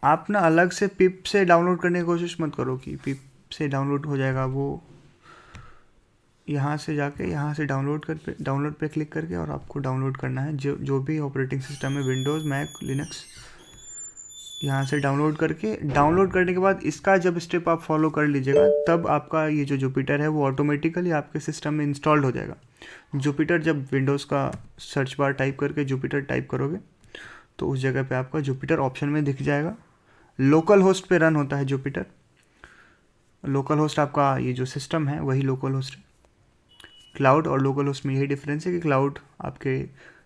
आप ना अलग से पिप से डाउनलोड करने की कोशिश मत करो कि पिप से डाउनलोड हो जाएगा। वो यहाँ से जाके यहाँ से डाउनलोड पे क्लिक करके और आपको डाउनलोड करना है जो जो भी ऑपरेटिंग सिस्टम है, विंडोज़, मैक, लिनक्स। यहाँ से डाउनलोड करके, डाउनलोड करने के बाद इसका जब स्टेप आप फॉलो कर लीजिएगा, तब आपका ये जो जुपिटर है वो ऑटोमेटिकली आपके सिस्टम में इंस्टॉल्ड हो जाएगा। जुपिटर, जब विंडोज़ का सर्च बार टाइप करके जुपिटर टाइप करोगे तो उस जगह पे आपका जुपिटर ऑप्शन में दिख जाएगा। लोकल होस्ट पे रन होता है जुपिटर। लोकल होस्ट आपका ये जो सिस्टम है वही लोकल होस्ट है। क्लाउड और लोकल होस्ट में यही डिफरेंस है कि क्लाउड आपके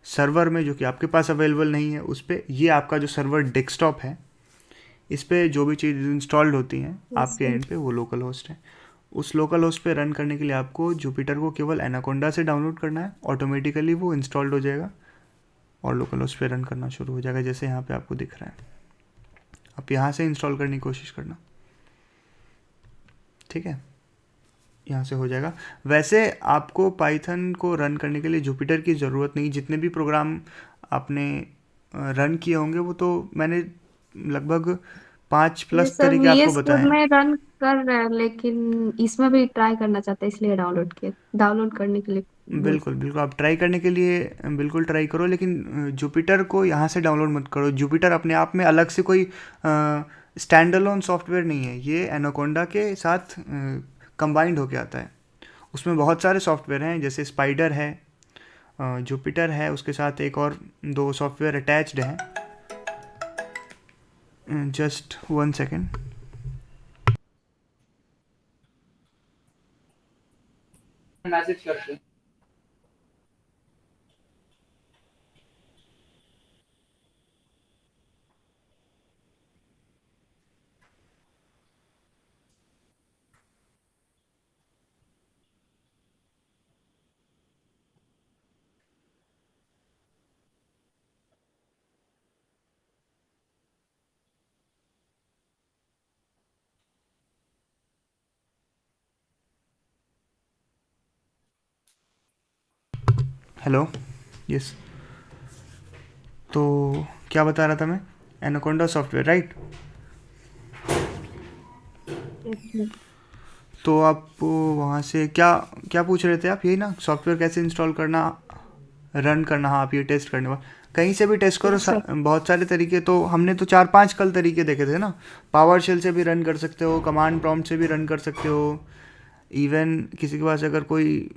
सर्वर में जो कि आपके पास अवेलेबल नहीं है उस पर, ये आपका जो सर्वर डेस्कटॉप है इस पर जो भी चीज़ इंस्टॉल्ड होती हैं यस आपके सर। एंड पे वो लोकल होस्ट है। उस लोकल होस्ट पे रन करने के लिए आपको जुपिटर को केवल एनाकोंडा से डाउनलोड करना है, ऑटोमेटिकली वो इंस्टॉल्ड हो जाएगा और लोकल होस्ट पे रन करना शुरू हो जाएगा, जैसे यहाँ पे आपको दिख रहा है। आप यहाँ से इंस्टॉल करने की कोशिश करना, ठीक है? यहाँ से हो जाएगा। वैसे आपको पाइथन को रन करने के लिए जुपिटर की ज़रूरत नहीं। जितने भी प्रोग्राम आपने रन किए होंगे वो तो मैंने लगभग 5+ यस सर, तरीके आपको VS बताए कोड हैं। में रन कर रहे हैं, लेकिन इसमें भी ट्राई करना चाहते हैं इसलिए डाउनलोड करने के लिए बोल। बिल्कुल बिल्कुल, आप ट्राई करने के लिए बिल्कुल ट्राई करो, लेकिन जुपिटर को यहाँ से डाउनलोड मत करो। जुपिटर अपने आप में अलग से कोई स्टैंड अलोन सॉफ्टवेयर नहीं है, ये एनाकोंडा के साथ कंबाइंड होके आता है। उसमें बहुत सारे सॉफ्टवेयर हैं, जैसे स्पाइडर है, जुपिटर है, उसके साथ एक और दो सॉफ्टवेयर अटैच्ड हैं। Just 1 second. मैसेज करते हैं। हेलो। यस। तो क्या बता रहा था मैं? Anaconda software, right? Yes sir. तो आप वहाँ से क्या क्या पूछ रहे थे आप? यही ना, सॉफ्टवेयर कैसे इंस्टॉल करना, रन करना। हाँ, आप ये टेस्ट करने वाला कहीं से भी टेस्ट करो। Yes sir. बहुत सारे तरीके, तो हमने तो 4-5 कल तरीके देखे थे ना। पावर शेल से भी रन कर सकते हो, कमांड प्रॉम्प्ट से भी रन कर सकते हो। इवन किसी के पास अगर कोई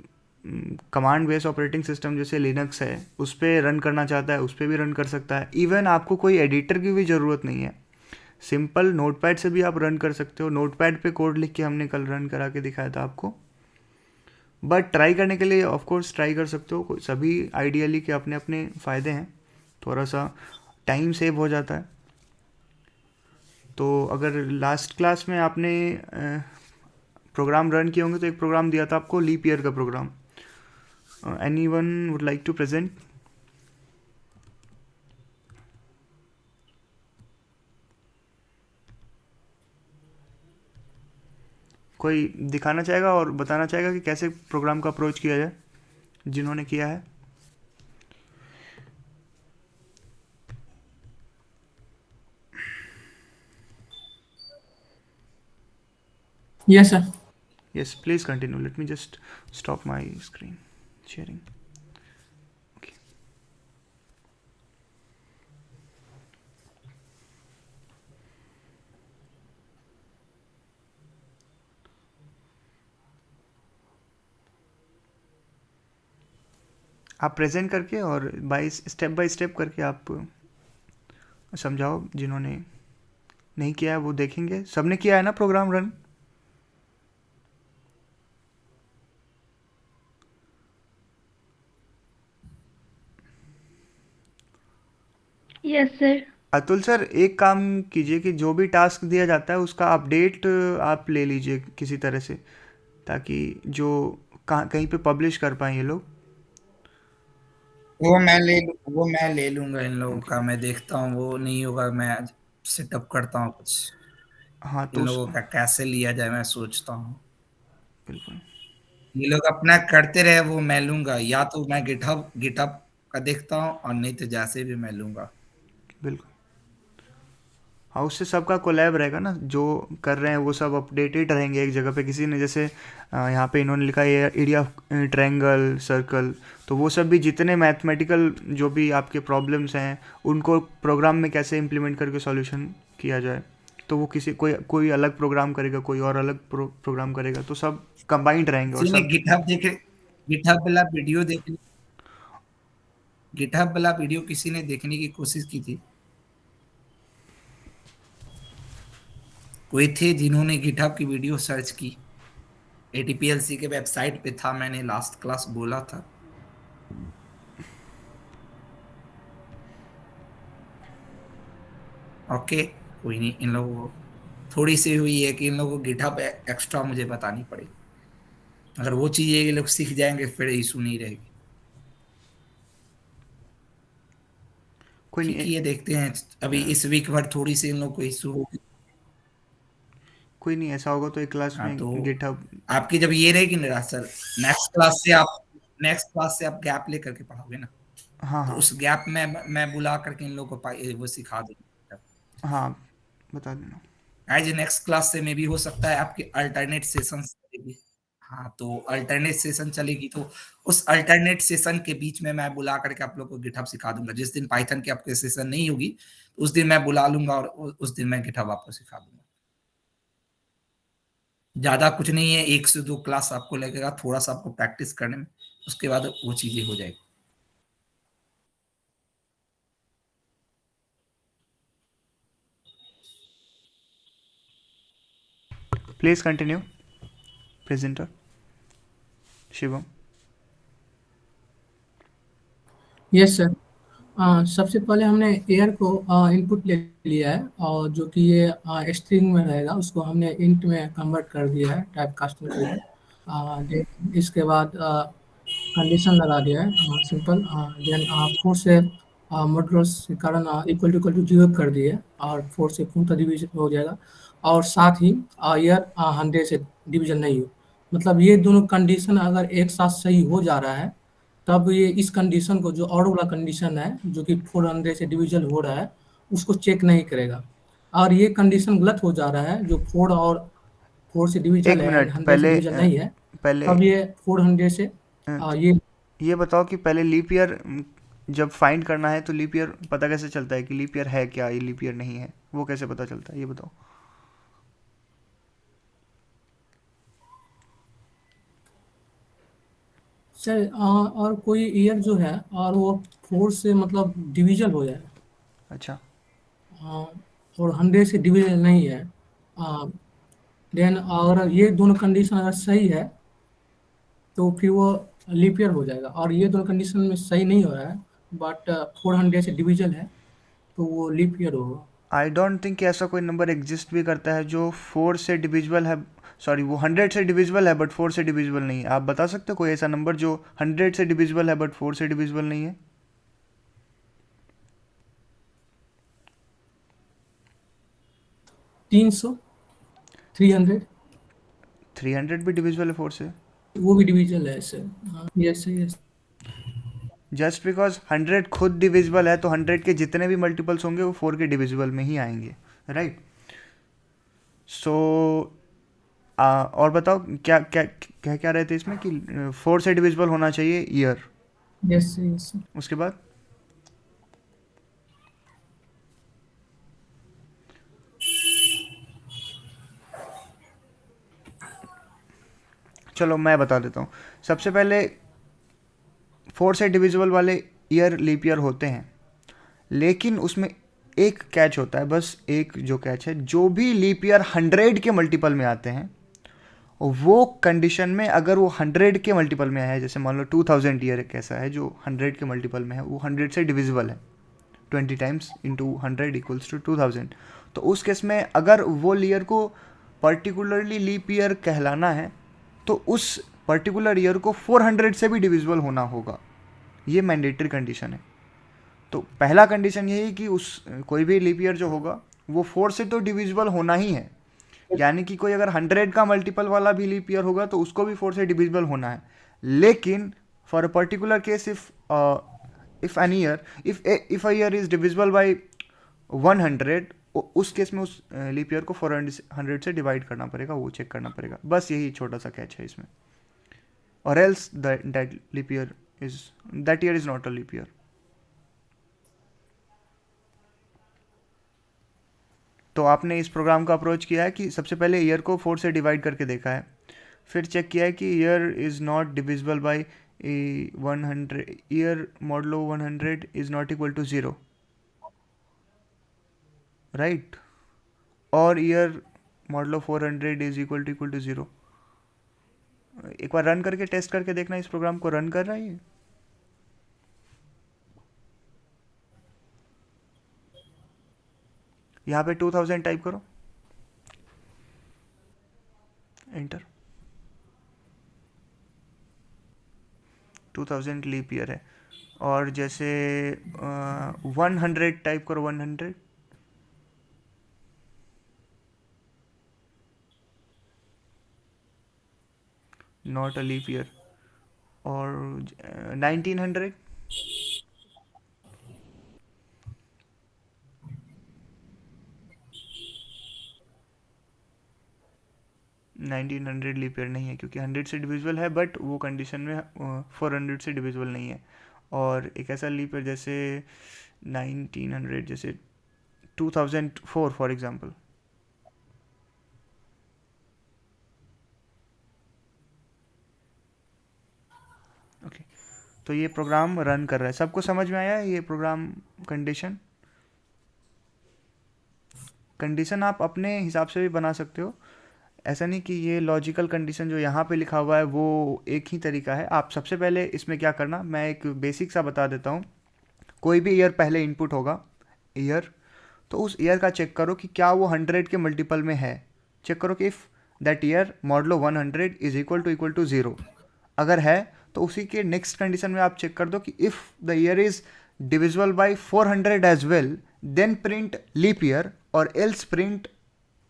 कमांड बेस्ड ऑपरेटिंग सिस्टम जैसे लिनक्स है उस पर रन करना चाहता है, उस पर भी रन कर सकता है। इवन आपको कोई एडिटर की भी ज़रूरत नहीं है, सिंपल नोटपैड से भी आप रन कर सकते हो। नोटपैड पे कोड लिख के हमने कल रन करा के दिखाया था आपको। बट ट्राई करने के लिए ऑफ कोर्स ट्राई कर सकते हो। सभी आइडियली के अपने अपने फ़ायदे हैं। थोड़ा सा टाइम सेव हो जाता है। तो अगर लास्ट क्लास में आपने प्रोग्राम रन किए होंगे तो एक प्रोग्राम दिया था आपको, लीप ईयर का programme. Anyone would like to present? कोई दिखाना चाहेगा और बताना चाहेगा कि कैसे प्रोग्राम का अप्रोच किया जाए, जिन्होंने किया है? Yes, sir. Yes, please continue. Late me just stop my screen sharing. Okay. आप प्रेजेंट करके और बाय स्टेप करके आप समझाओ। जिन्होंने नहीं किया है वो देखेंगे। सबने किया है ना program run? Yes sir. Atul sir, एक काम कीजिए कि जो भी टास्क दिया जाता है उसका अपडेट आप ले लीजिए किसी तरह से, ताकि जो कहाँ कहीं पे पब्लिश कर पाएँ ये लोग। वो मैं ले लूंगा इन लोगों ओके। का। मैं देखता हूँ, वो नहीं होगा मैं सेटअप करता हूँ कुछ। हाँ तो इन लोगों का कैसे लिया जाए मैं सोचता हूँ। बिल्कुल ये लोग अपना करते रहे, वो मैं लूंगा। या तो मैं गिटहब गिटहब का देखता हूँ, और नहीं तो जैसे भी मैं लूंगा। बिल्कुल। हाँ, उससे सबका कोलैब रहेगा ना, जो कर रहे हैं वो सब अपडेटेड रहेंगे एक जगह पे। किसी ने जैसे यहाँ पे इन्होंने लिखा है एरिया ट्रायंगल सर्कल, तो वो सब भी जितने मैथमेटिकल जो भी आपके प्रॉब्लम्स हैं उनको प्रोग्राम में कैसे इम्प्लीमेंट करके सॉल्यूशन किया जाए, तो वो किसी कोई अलग प्रोग्राम करेगा, कोई और अलग प्रोग्राम करेगा, तो सब कंबाइंड रहेंगे और किसी ने सब। गिटहब वाला वीडियो किसी ने देखने की कोशिश की थी। कोई थे जिन्होंने गिटहब की वीडियो सर्च की। एटीपीएलसी के वेबसाइट पे था, मैंने लास्ट क्लास बोला था। ओके, कोई नहीं, इन लोगों को थोड़ी सी हुई है कि इन लोगों को गिटहब एक्स्ट्रा मुझे बतानी पड़ेगी। अगर वो चीज़ ये लोग सीख जाएंगे फिर इशू नहीं रहेगी। कोई ठीक नहीं, है, ये देखते हैं। अभी इस वीक भर थोड़ी सी इन लोग को इशू होगी। कोई नहीं, ऐसा होगा तो एक क्लास हाँ, में तो गिटहब। आपकी जब ये रहेगी ना सर, नेक्स्ट क्लास से आप गैप लेकर के पढ़ाओगे ना, हाँ तो हाँ उस गैप में मैं बुला करके इन लोगों को वो सिखा दूंगा। हाँ, बता देना। एज नेक्स्ट क्लास से में भी हो सकता है आपकी अल्टरनेट सेशन चलेगी। हाँ, तो अल्टरनेट सेशन चलेगी तो उस अल्टरनेट सेशन के बीच में मैं बुला करके आप लोग को गिटहब सिखा दूंगा। जिस दिन पाइथन की आपके सेशन नहीं होगी उस दिन मैं बुला लूंगा और उस दिन मैं गिटहब आपको सिखा दूंगा। ज्यादा कुछ नहीं है, 1 से 2 क्लास आपको लगेगा थोड़ा सा आपको प्रैक्टिस करने में, उसके बाद वो चीजें हो जाएगी। Please continue presenter Shivam. Yes sir. सबसे पहले हमने एयर को इनपुट ले लिया है, और जो कि ये स्ट्रिंग में रहेगा उसको हमने इंट में कन्वर्ट कर दिया है टाइप कास्टिंग के लिए। इसके बाद कंडीशन लगा दिया है सिंपल। देन 4 से मॉडुलस के कारण इक्वल टू 0 कर दिए, और 4 से पूर्णतः डिवीजन हो जाएगा। और साथ ही ईयर 100 से डिवीजन नहीं हो, मतलब ये दोनों कंडीशन अगर एक साथ सही हो जा रहा है तब ये इस कंडीशन को, जो और वाला कंडीशन है जो कि 400 से डिवीजन हो रहा है, उसको चेक नहीं करेगा। और ये कंडीशन गलत हो जा रहा है, जो 4 से डिविजल एक है एंड मिनट 100 से पहले डिविजल नहीं है, पहले तब ये 400 से ये ये बताओ कि पहले लीप ईयर जब फाइंड करना है तो लीप ईयर पता कैसे चलता है कि लीप ईयर है क्या, ये लीप ईयर नहीं है, वो कैसे पता चलता है ये बताओ। सर और कोई ईयर जो है और वो 4 से मतलब डिविजल हो जाए, अच्छा, और 100 से डिविजल नहीं है, देन और ये दोनों कंडीशन अगर सही है तो फिर वो लीप ईयर हो जाएगा। और ये दोनों कंडीशन में सही नहीं हो रहा है, बट 400 से डिविजल है, तो वो लीप ईयर होगा। आई डोंट थिंक कि ऐसा कोई नंबर एग्जिस्ट भी करता है जो 4 से डिविजिबल है, सॉरी वो 100 से डिविजिबल है बट 4 से डिविजिबल नहीं है। आप बता सकते हो कोई ऐसा नंबर जो 100 से डिविजिबल है बट 4 से डिविजिबल नहीं है? 300, 300 300 भी डिविजिबल है 4 से? वो भी डिविजल है sir. Yes yes. Just because 100 खुद डिविजिबल है तो 100 के जितने भी मल्टीपल्स होंगे वो 4 के डिविजिबल में ही आएंगे, राइट? सो और बताओ क्या क्या क्या क्या रहते इसमें कि 4 से डिविजिबल होना चाहिए ईयर, यस यस। उसके बाद चलो मैं बता देता हूँ। सबसे पहले 4 से डिविजिबल वाले ईयर लीप ईयर होते हैं, लेकिन उसमें एक कैच होता है, बस एक जो कैच है, जो भी लीप ईयर 100 के मल्टीपल में आते हैं वो कंडीशन में, अगर वो 100 के मल्टीपल में आया है, जैसे मान लो 2000 ईयर एक ऐसा है जो 100 के मल्टीपल में है, वो 100 से डिविजिबल है, 20 टाइम्स इंटू 100 इक्वल्स टू 2000, तो उस केस में अगर वो ईयर को पर्टिकुलरली लीप ईयर कहलाना है तो उस पर्टिकुलर ईयर को 400 से भी डिविजिबल होना होगा। ये मैंडेटरी कंडीशन है। तो पहला कंडीशन यही कि उस कोई भी लीप ईयर जो होगा वो 4 से तो डिविजिबल होना ही है, यानी कि कोई अगर 100 का मल्टीपल वाला भी लीप ईयर होगा तो उसको भी 4 से डिविजिबल होना है। लेकिन for a particular case, if an year, if a year is divisible by 100 उस केस में उस लीप ईयर को 400 से डिवाइड करना पड़ेगा, वो चेक करना पड़ेगा। बस यही छोटा सा कैच है इसमें। और else that leap year is not a leap year. तो आपने इस प्रोग्राम का अप्रोच किया है कि सबसे पहले ईयर को 4 से डिवाइड करके देखा है, फिर चेक किया है कि year is not divisible by 100, year modulo 100 is not equal to 0, right, और year modulo 400 is equal to 0। एक बार रन करके टेस्ट करके देखना इस प्रोग्राम को रन कर रहा है ये। यहाँ पे 2000 टाइप करो, एंटर। 2000 लीप ईयर है। और जैसे 100 टाइप करो, 100, नॉट अ लीप ईयर। और 1900, 1900 लीप ईयर नहीं है क्योंकि 100 से डिविजिबल है, बट वो कंडीशन में 400 से डिविजिबल नहीं है। और एक ऐसा लीप ईयर जैसे 1900, जैसे 2004 फॉर एग्जांपल। ओके, तो ये प्रोग्राम रन कर रहा है। सबको समझ में आया ये प्रोग्राम? कंडीशन आप अपने हिसाब से भी बना सकते हो, ऐसा नहीं कि ये लॉजिकल कंडीशन जो यहाँ पे लिखा हुआ है वो एक ही तरीका है। आप सबसे पहले इसमें क्या करना, मैं एक बेसिक सा बता देता हूँ। कोई भी ईयर पहले इनपुट होगा, ईयर, तो उस ईयर का चेक करो कि क्या वो 100 के मल्टीपल में है। चेक करो कि if that year modulo 100 is equal to 0, अगर है तो उसी के नेक्स्ट कंडीशन में आप चेक कर दो कि if the year is divisible by 400 as well, then print leap year, और else print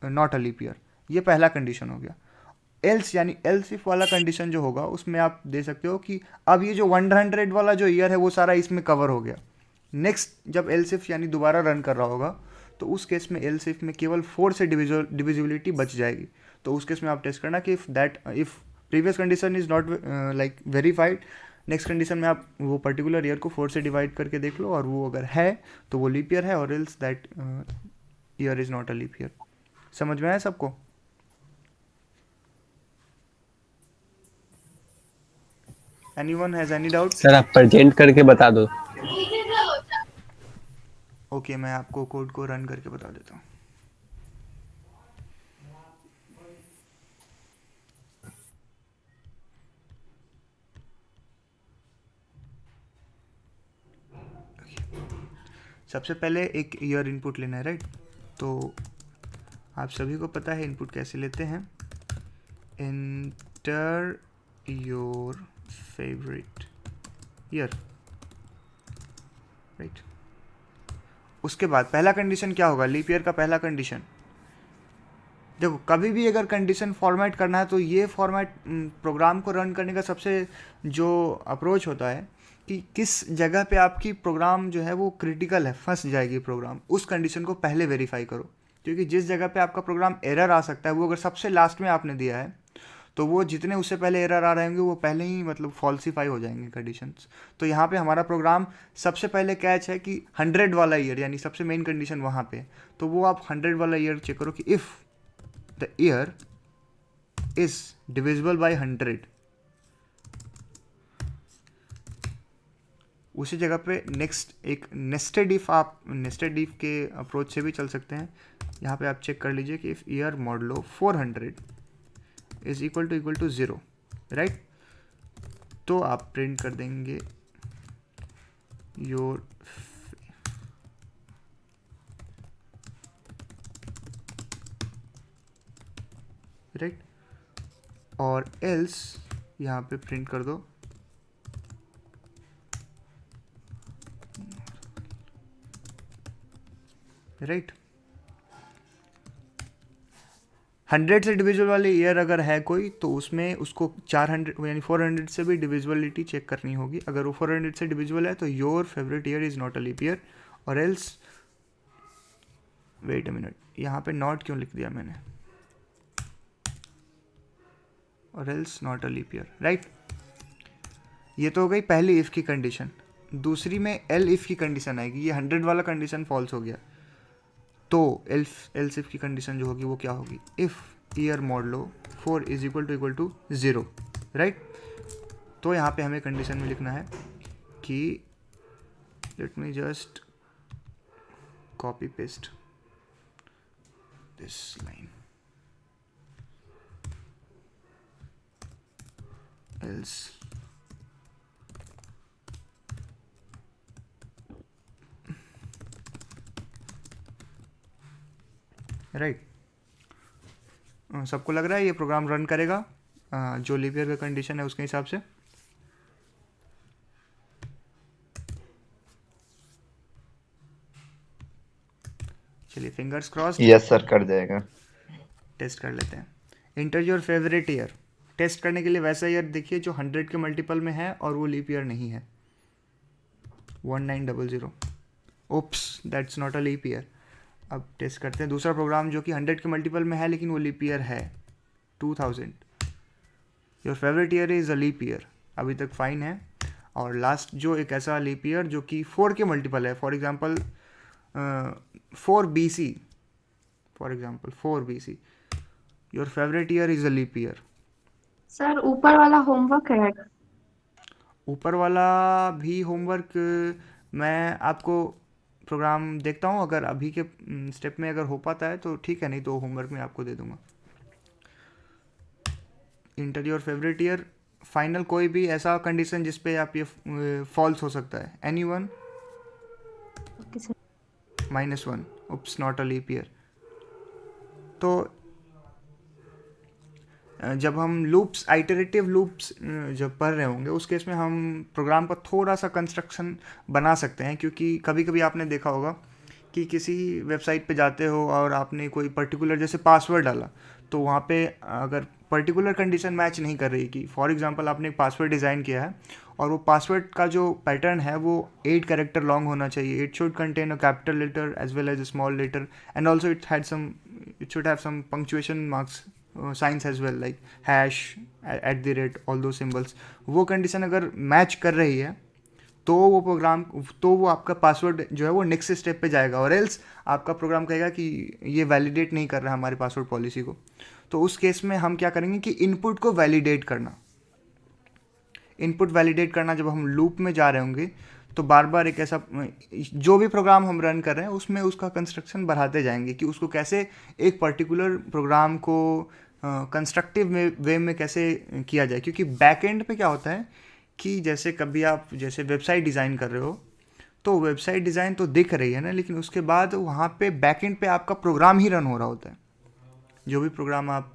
not a leap year. ये पहला कंडीशन हो गया। एल्स यानी एल्स इफ वाला कंडीशन जो होगा उसमें आप दे सकते हो कि अब ये जो 100 वाला जो ईयर है वो सारा इसमें कवर हो गया। नेक्स्ट जब एल्स इफ यानी दोबारा रन कर रहा होगा तो उस केस में एल्स इफ में केवल 4 से डिविजिबिलिटी बच जाएगी। तो उस केस में आप टेस्ट करना कि if previous condition is not like verified, next condition में आप वो पर्टिकुलर ईयर को 4 से डिवाइड करके देख लो, और वो अगर है तो वो लीप ईयर है, और else that year is not a leap year. समझ में आया सबको? Anyone has any doubt? Sir आप प्रेजेंट करके बता दो। ओके, मैं आपको कोड को रन करके बता देता हूँ। सबसे पहले एक ईयर इनपुट लेना है, राइट? तो आप सभी को पता है इनपुट कैसे लेते हैं। Enter your favourite year, right. उसके बाद पहला कंडीशन क्या होगा? लीप ईयर का पहला कंडीशन, देखो कभी भी अगर कंडीशन फॉर्मेट करना है तो ये फॉर्मेट प्रोग्राम को रन करने का सबसे जो अप्रोच होता है कि किस जगह पे आपकी प्रोग्राम जो है वो क्रिटिकल है, फंस जाएगी प्रोग्राम, उस कंडीशन को पहले वेरीफाई करो। क्योंकि जिस जगह पे आपका प्रोग्राम एरर आ सकता है वो अगर सबसे लास्ट में आपने दिया है तो वो जितने उससे पहले एरर आ रहे होंगे वो पहले ही मतलब फॉल्सीफाई हो जाएंगे कंडीशंस। तो यहाँ पे हमारा प्रोग्राम सबसे पहले कैच है कि 100 वाला ईयर, यानी सबसे मेन कंडीशन वहाँ पे, तो वो आप 100 वाला ईयर चेक करो कि if the year is divisible by 100, उसी जगह पे नेक्स्ट एक नेस्टेड इफ, आप नेस्टेड इफ के अप्रोच से भी चल सकते हैं। यहाँ पे आप चेक कर लीजिए कि if year modulo 400 is equal to 0, right, तो आप प्रिंट कर देंगे योर राइट, और एल्स यहाँ पे प्रिंट कर दो राइट। 100 से डिविजिबल वाली ईयर अगर है कोई तो उसमें उसको 400 यानी 400 से भी डिविजिबिलिटी चेक करनी होगी। अगर वो 400 से डिविजिबल है तो your favourite year is not a leap year, और एल्स वेट अ मिनट, यहाँ पे नॉट क्यों लिख दिया मैंने, और else not a leap year, right. ये तो हो गई पहली इफ़ की कंडीशन। दूसरी में एल इफ़ की कंडीशन आएगी, ये 100 वाला कंडीशन फॉल्स हो गया, तो एल्स इफ़ की कंडीशन जो होगी वो क्या होगी, if year modulo 4 is equal to 0, right. तो यहाँ पे हमें कंडीशन में लिखना है कि let me just copy paste this line, else right. सबको लग रहा है ये प्रोग्राम रन करेगा जो लीप ईयर का कंडीशन है उसके हिसाब से। चलिए फिंगर्स क्रॉस्ड, यस सर कर जाएगा। टेस्ट कर लेते हैं। Enter your favourite year, test करने के लिए वैसा ईयर देखिए जो 100 के मल्टीपल में है और वो लीप ईयर नहीं है। 1900, oops that's not a leap year. अब टेस्ट करते हैं दूसरा प्रोग्राम जो कि 100 के मल्टीपल में है लेकिन वो लीप ईयर है, 2000। Your favourite year is a leap year, अभी तक फाइन है। और लास्ट जो एक ऐसा लीप ईयर जो कि 4 के मल्टीपल है, for example 4 BC, for example 4 BC, your favourite year is a leap year. Sir ऊपर वाला होमवर्क है। ऊपर वाला भी होमवर्क मैं आपको प्रोग्राम देखता हूँ, अगर अभी के स्टेप में अगर हो पाता है तो ठीक है, नहीं तो होमवर्क में आपको दे दूंगा। Inter your favourite year, final कोई भी ऐसा कंडीशन जिस पे आप ये फॉल्स हो सकता है, anyone okay sir. -1, oops not a leap year. तो जब हम लूप्स, आइटरेटिव लूप्स जब पढ़ रहे होंगे उस केस में हम प्रोग्राम का थोड़ा सा कंस्ट्रक्शन बना सकते हैं, क्योंकि कभी कभी आपने देखा होगा कि किसी वेबसाइट पे जाते हो और आपने कोई पर्टिकुलर जैसे पासवर्ड डाला, तो वहाँ पे अगर पर्टिकुलर कंडीशन मैच नहीं कर रही, कि फॉर एग्जांपल आपने एक पासवर्ड डिज़ाइन किया है और वो पासवर्ड का जो पैटर्न है वो 8 कैरेक्टर लॉन्ग होना चाहिए, it should contain a capital letter as well as a small letter and also it should have some punctuation marks, signs as well like hash, @ all दो सिम्बल्स। वो condition अगर match कर रही है तो वो प्रोग्राम, तो वो आपका पासवर्ड जो है वो नेक्स्ट स्टेप पे जाएगा, और एल्स आपका प्रोग्राम कहेगा कि ये वैलिडेट नहीं कर रहा है हमारी पासवर्ड पॉलिसी को। तो उस केस में हम क्या करेंगे कि इनपुट को वैलिडेट करना, इनपुट वैलिडेट करना जब हम लूप में जा रहे होंगे तो बार बार एक ऐसा, जो भी प्रोग्राम हम रन कर रहे हैं उसमें उसका कंस्ट्रक्शन बढ़ाते जाएंगे कि उसको कैसे एक पर्टिकुलर प्रोग्राम को कंस्ट्रक्टिव वे में कैसे किया जाए। क्योंकि बैक एंड पे क्या होता है कि जैसे कभी आप जैसे वेबसाइट डिज़ाइन कर रहे हो तो वेबसाइट डिज़ाइन तो दिख रही है ना, लेकिन उसके बाद वहाँ पे बैक एंड पे आपका प्रोग्राम ही रन हो रहा होता है। जो भी प्रोग्राम आप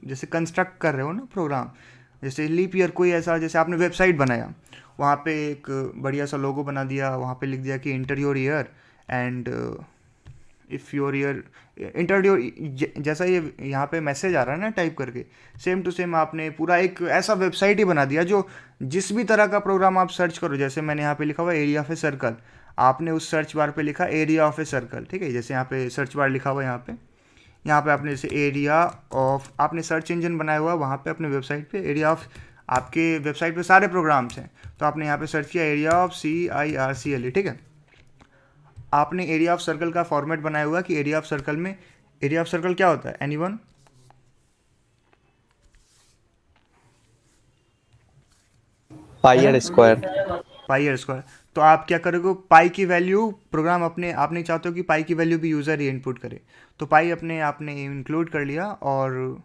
जैसे कंस्ट्रक्ट कर रहे हो ना प्रोग्राम, जैसे लीप ईयर कोई ऐसा, जैसे आपने वेबसाइट बनाया, वहाँ पे एक बढ़िया सा लोगो बना दिया, वहाँ पे लिख दिया कि inter your year and if your year inter your, जैसा ये यहाँ पे मैसेज आ रहा है ना टाइप करके, सेम टू सेम आपने पूरा एक ऐसा वेबसाइट ही बना दिया जो जिस भी तरह का प्रोग्राम आप सर्च करो, जैसे मैंने यहाँ पे लिखा हुआ एरिया ऑफ ए सर्कल, आपने उस सर्च बार पे लिखा एरिया ऑफ ए सर्कल, ठीक है। जैसे यहाँ पे सर्च बार लिखा हुआ है, यहाँ पे आपने जैसे एरिया ऑफ, आपने सर्च इंजन बनाया हुआ वहाँ पे अपने वेबसाइट पे एरिया ऑफ, आपके वेबसाइट पे सारे प्रोग्राम्स हैं, तो आपने यहाँ पे सर्च किया एरिया ऑफ CIRCLE, ठीक है। आपने एरिया ऑफ सर्कल का फॉर्मेट बनाया हुआ कि एरिया ऑफ सर्कल में, एरिया ऑफ सर्कल क्या होता है, anyone? Pi square. Pi r square. तो आप क्या करोगे, पाई की वैल्यू प्रोग्राम अपने, आप नहीं चाहते हो कि पाई की वैल्यू भी यूज़र ही इनपुट करे, तो पाई अपने आपने इंक्लूड कर लिया, और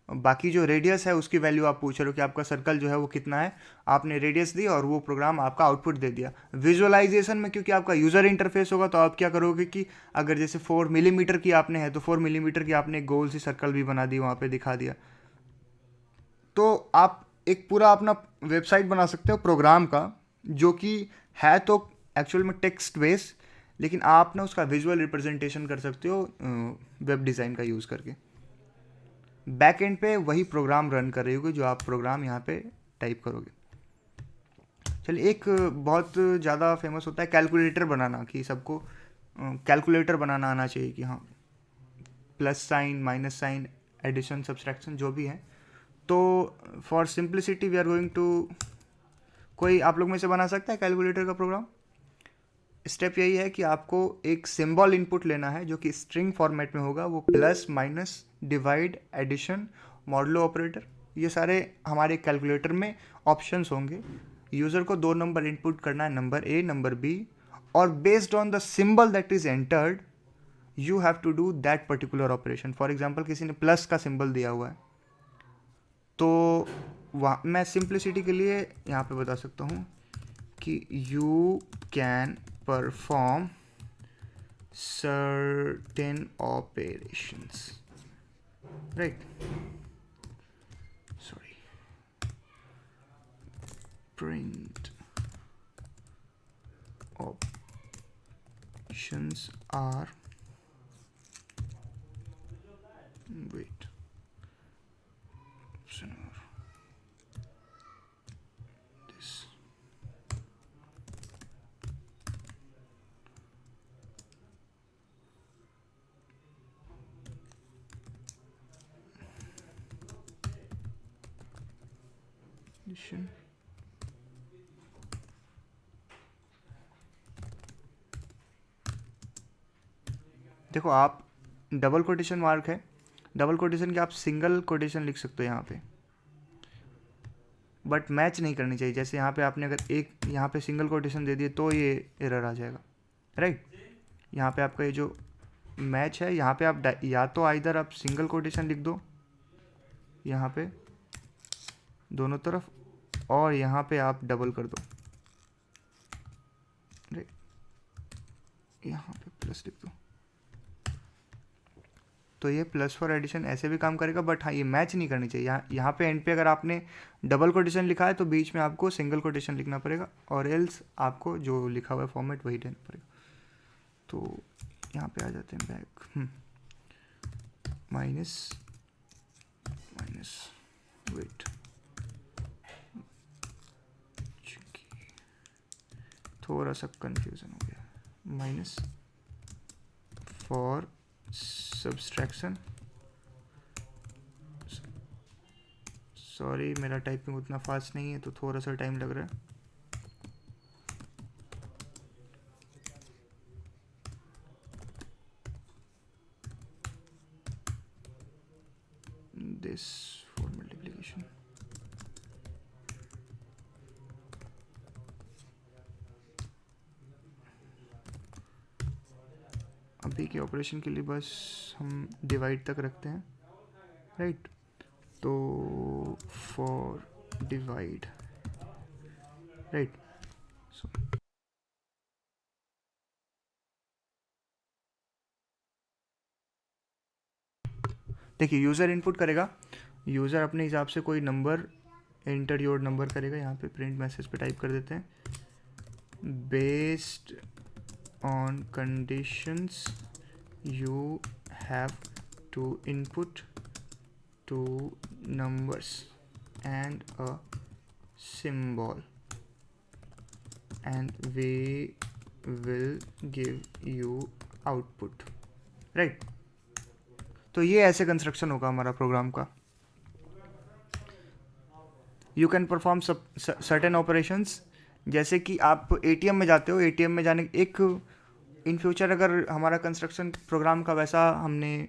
बाकी जो रेडियस है उसकी वैल्यू आप पूछ रहे हो कि आपका सर्कल जो है वो कितना है, आपने रेडियस दी और वो प्रोग्राम आपका आउटपुट दे दिया। विजुअलाइजेशन में क्योंकि आपका यूज़र इंटरफेस होगा तो आप क्या करोगे कि अगर जैसे 4 मिलीमीटर की आपने है तो 4 मिलीमीटर की आपने गोल सी सर्कल भी बना दी, वहाँ पे दिखा दिया। तो आप एक पूरा अपना वेबसाइट बना सकते हो प्रोग्राम का, जो कि है तो एक्चुअल में टेक्स्ट बेस, लेकिन आप ना उसका विजुअल रिप्रेजेंटेशन कर सकते हो वेब डिज़ाइन का यूज़ करके। बैक एंड पे वही प्रोग्राम रन कर रही होगी जो आप प्रोग्राम यहाँ पे टाइप करोगे। चलिए, एक बहुत ज़्यादा फेमस होता है कैलकुलेटर बनाना, कि सबको कैलकुलेटर बनाना आना चाहिए कि हाँ plus sign, minus sign, addition, subtraction जो भी है। तो for simplicity we are going to, कोई आप लोग में से बना सकता है कैलकुलेटर का प्रोग्राम? स्टेप यही है कि आपको एक सिंबल इनपुट लेना है जो कि स्ट्रिंग फॉर्मेट में होगा, वो plus, minus, divide, addition, modulo operator, ये सारे हमारे कैलकुलेटर में ऑप्शंस होंगे। यूज़र को 2 नंबर इनपुट करना है, नंबर ए, नंबर बी, और based on the symbol that is entered you have to do that particular operation. For example किसी ने प्लस का सिंबल दिया हुआ है, तो वहाँ मैं सिंप्लिसिटी के लिए यहाँ पे बता सकता हूँ कि you can perform certain operations, right, sorry, print options are, wait, option are this, addition, देखो आप डबल कोटेशन मार्क है, डबल कोटेशन के आप सिंगल कोटेशन लिख सकते हो यहाँ पे, बट मैच नहीं करनी चाहिए। जैसे यहाँ पे आपने अगर एक यहाँ पे सिंगल कोटेशन दे दिए तो ये एरर आ जाएगा, राइट। यहाँ पे आपका ये जो मैच है, यहाँ पे आप या तो आइदर आप सिंगल कोटेशन लिख दो यहाँ पे दोनों तरफ, और यहाँ पे आप डबल कर दो, राइट, यहाँ पे प्लस लिख दो, तो ये प्लस फॉर एडिशन ऐसे भी काम करेगा, बट हाँ ये मैच नहीं करनी चाहिए। यहाँ पे एंड पे अगर आपने डबल कोटेशन लिखा है तो बीच में आपको सिंगल कोटेशन लिखना पड़ेगा, और एल्स आपको जो लिखा हुआ है फॉर्मेट वही देना पड़ेगा। तो यहाँ पे आ जाते हैं बैक, माइनस माइनस, वेट, थोड़ा सा कंफ्यूजन हो गया, माइनस फॉर सब्सट्रैक्शन, सॉरी मेरा टाइपिंग उतना फास्ट नहीं है तो थोड़ा सा टाइम लग रहा है। दिस फॉर मल्टीप्लिकेशन, अभी के ऑपरेशन के लिए बस हम डिवाइड तक रखते हैं, राइट। तो फॉर डिवाइड, राइट, सो देखिए यूज़र इनपुट करेगा, यूज़र अपने हिसाब से कोई नंबर एंटर योर नंबर करेगा। यहाँ पे प्रिंट मैसेज पे टाइप कर देते हैं, based on conditions you have to input 2 numbers and a symbol and we will give you output, right। तो ये ऐसे कंस्ट्रक्शन होगा हमारा प्रोग्राम का। You can perform certain operations, जैसे कि आप एटीएम में जाते हो, एटीएम में जाने एक इन फ्यूचर अगर हमारा कंस्ट्रक्शन प्रोग्राम का वैसा हमने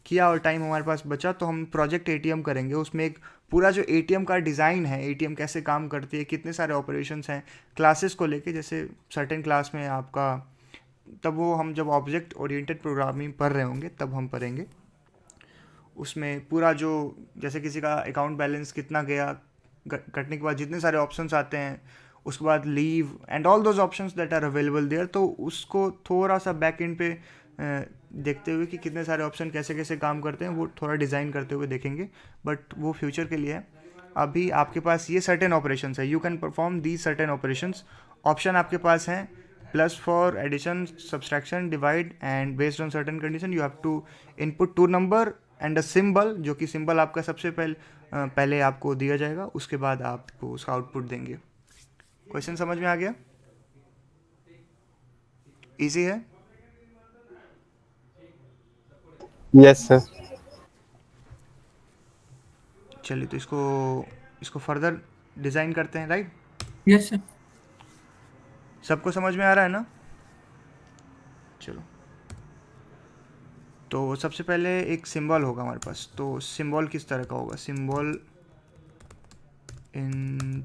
किया और टाइम हमारे पास बचा तो हम प्रोजेक्ट एटीएम करेंगे। उसमें एक पूरा जो एटीएम का डिज़ाइन है, एटीएम कैसे काम करती है, कितने सारे ऑपरेशंस हैं क्लासेस को लेके, जैसे सर्टेन क्लास में आपका, तब वो हम जब ऑब्जेक्ट ओरिएंटेड प्रोग्रामिंग पढ़ रहे होंगे तब हम पढ़ेंगे। उसमें पूरा जो जैसे किसी का अकाउंट बैलेंस कितना गया, कटने के बाद जितने सारे ऑप्शंस आते हैं, उसके बाद leave and all those options that are available there, तो उसको थोड़ा सा बैक एंड पे देखते हुए कि कितने सारे ऑप्शन कैसे कैसे काम करते हैं वो थोड़ा डिज़ाइन करते हुए देखेंगे, बट वो फ्यूचर के लिए है। अभी आपके पास ये सर्टेन ऑपरेशंस है, you can perform the certain operations. Option आपके पास हैं plus for addition, subtraction, divide, and based on certain condition you have to input 2 number and a symbol, जो कि सिंबल आपका सबसे पहले आपको दिया जाएगा, उसके बाद आप उसका आउटपुट देंगे। क्वेश्चन समझ में आ गया? इजी है? Yes, sir. चलिए तो इसको फर्दर डिज़ाइन करते हैं, राइट? Yes sir. सबको समझ में आ रहा है ना? चलो, तो सबसे पहले एक सिंबल होगा हमारे पास। तो सिंबल किस तरह का होगा? Symbol in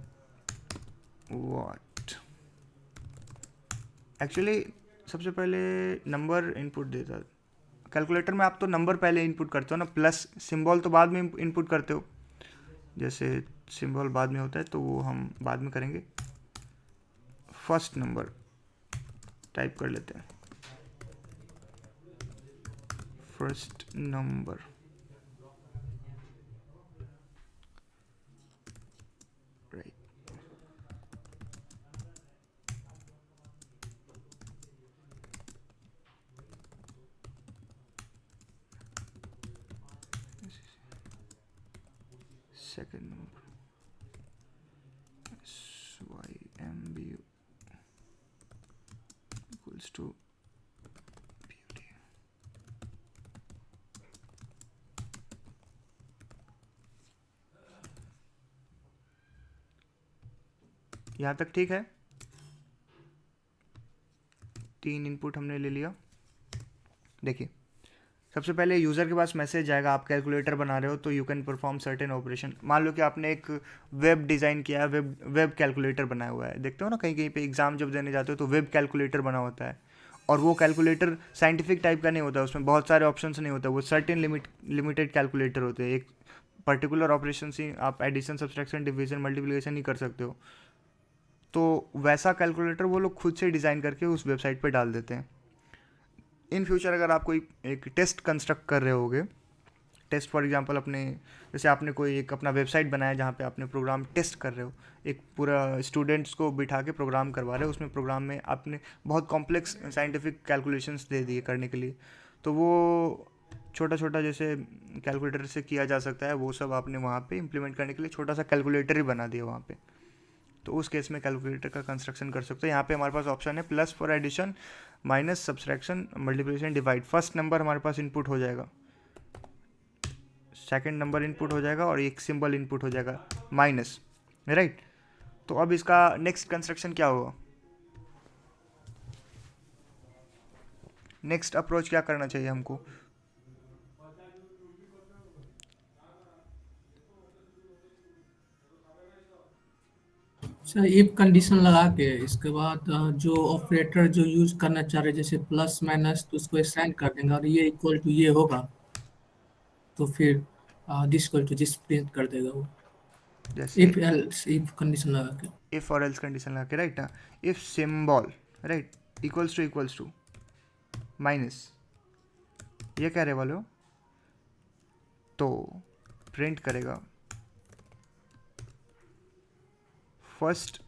what? एक्चुअली सबसे पहले नंबर इनपुट देता। कैलकुलेटर में आप तो नंबर पहले इनपुट करते हो ना, प्लस सिंबल तो बाद में इनपुट करते हो। जैसे सिंबल बाद में होता है तो वो हम बाद में करेंगे। फर्स्ट नंबर टाइप कर लेते हैं, first number, right. Second number YMBU equals to beauty। यहाँ तक ठीक है? 3 इनपुट हमने ले लिया। देखिए, सबसे पहले यूज़र के पास मैसेज आएगा, आप कैलकुलेटर बना रहे हो तो you can perform certain operation. मान लो कि आपने एक वेब डिज़ाइन किया है, वेब कैलकुलेटर बनाया हुआ है। देखते हो ना कहीं कहीं पे एग्ज़ाम जब देने जाते हो तो वेब कैलकुलेटर बना होता है, और वो कैलकुलेटर साइंटिफिक टाइप का नहीं होता, उसमें बहुत सारे ऑप्शंस नहीं होता, वो सर्टेन लिमिटेड कैलकुलेटर होते हैं। एक पर्टिकुलर ऑपरेशन ही आप एडिशन, सब्सट्रैक्शन, डिवीजन, मल्टीप्लिकेशन ही कर सकते हो। तो वैसा कैलकुलेटर वो लोग खुद से डिज़ाइन करके उस वेबसाइट पर डाल देते हैं। इन फ्यूचर अगर आप कोई एक टेस्ट कंस्ट्रक्ट कर रहे होगे, टेस्ट फॉर एग्जांपल अपने, जैसे आपने कोई एक अपना वेबसाइट बनाया जहाँ पे आपने प्रोग्राम टेस्ट कर रहे हो, एक पूरा स्टूडेंट्स को बिठा के प्रोग्राम करवा रहे हो, उसमें प्रोग्राम में आपने बहुत कॉम्प्लेक्स साइंटिफिक कैलकुलेशंस दे दिए करने के लिए, तो वो छोटा छोटा जैसे कैलकुलेटर से किया जा सकता है, वो सब आपने वहाँ पे इम्प्लीमेंट करने के लिए छोटा सा कैलकुलेटर ही बना दिया वहाँ पे। तो उस केस में कैलकुलेटर का कंस्ट्रक्शन कर सकते हो। यहाँ पे हमारे पास ऑप्शन है plus for addition, minus, subtraction, multiplication, divide. First number हमारे पास इनपुट हो जाएगा, सेकंड नंबर इनपुट हो जाएगा, और एक सिंबल इनपुट हो जाएगा माइनस, राइट। तो अब इसका नेक्स्ट कंस्ट्रक्शन क्या होगा? नेक्स्ट अप्रोच क्या करना चाहिए हमको? सर इफ कंडीशन लगा के इसके बाद जो ऑपरेटर जो यूज करना चाह रहे जैसे प्लस माइनस, तो उसको असाइन कर देंगे और ये इक्वल टू ये होगा तो फिर this equal to this print कर देगा वो। जैसे इफ एल्स इफ कंडीशन लगा के। इफ और एल्स कंडीशन लगा के, राइट ना। If symbol, right, equals to minus, ये कह रहे वाले हो, तो प्रिंट करेगा first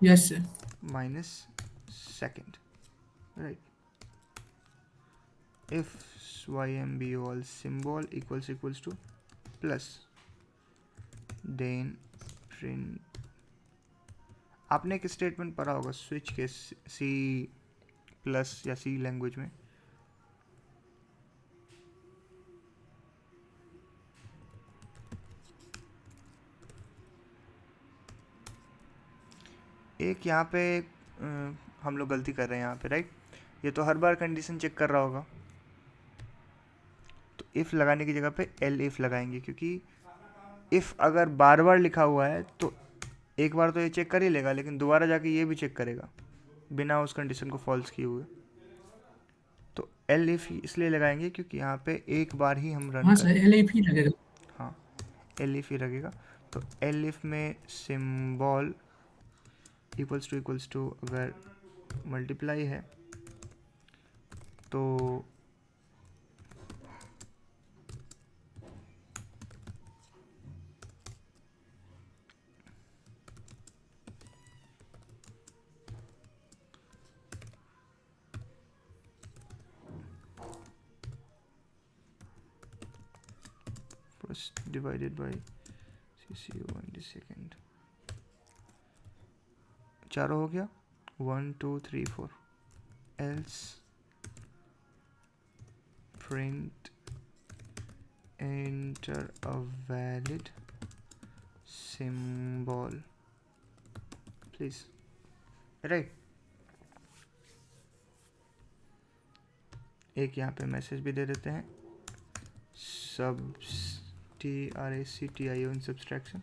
yes sir. Minus second, right. if YMB all symbol equals to plus, then print। आपने एक स्टेटमेंट पढ़ा होगा स्विच के, सी प्लस या सी लैंग्वेज में। एक यहाँ पे हम लोग गलती कर रहे हैं यहाँ पे, राइट। ये तो हर बार कंडीशन चेक कर रहा होगा, तो इफ़ लगाने की जगह पे एल इफ़ लगाएंगे, क्योंकि इफ़ अगर बार बार लिखा हुआ है तो एक बार तो ये चेक कर ही लेगा, लेकिन दोबारा जाके ये भी चेक करेगा बिना उस कंडीशन को फॉल्स किए हुए। तो एल इफ़ इसलिए लगाएंगे क्योंकि यहाँ पे एक बार ही हम रन हाँ कर, सर एल इफ ही लगेगा। हाँ एल इफ़ ही लगेगा। तो एल इफ़ में सिंबल इक्वल्स टू अगर मल्टीप्लाई है तो first divided by CCO in the second, चारों हो गया, 1 2 3 4, else print enter a valid symbol please, right? एक यहाँ पे मैसेज भी दे देते हैं, TRACTION subtraction।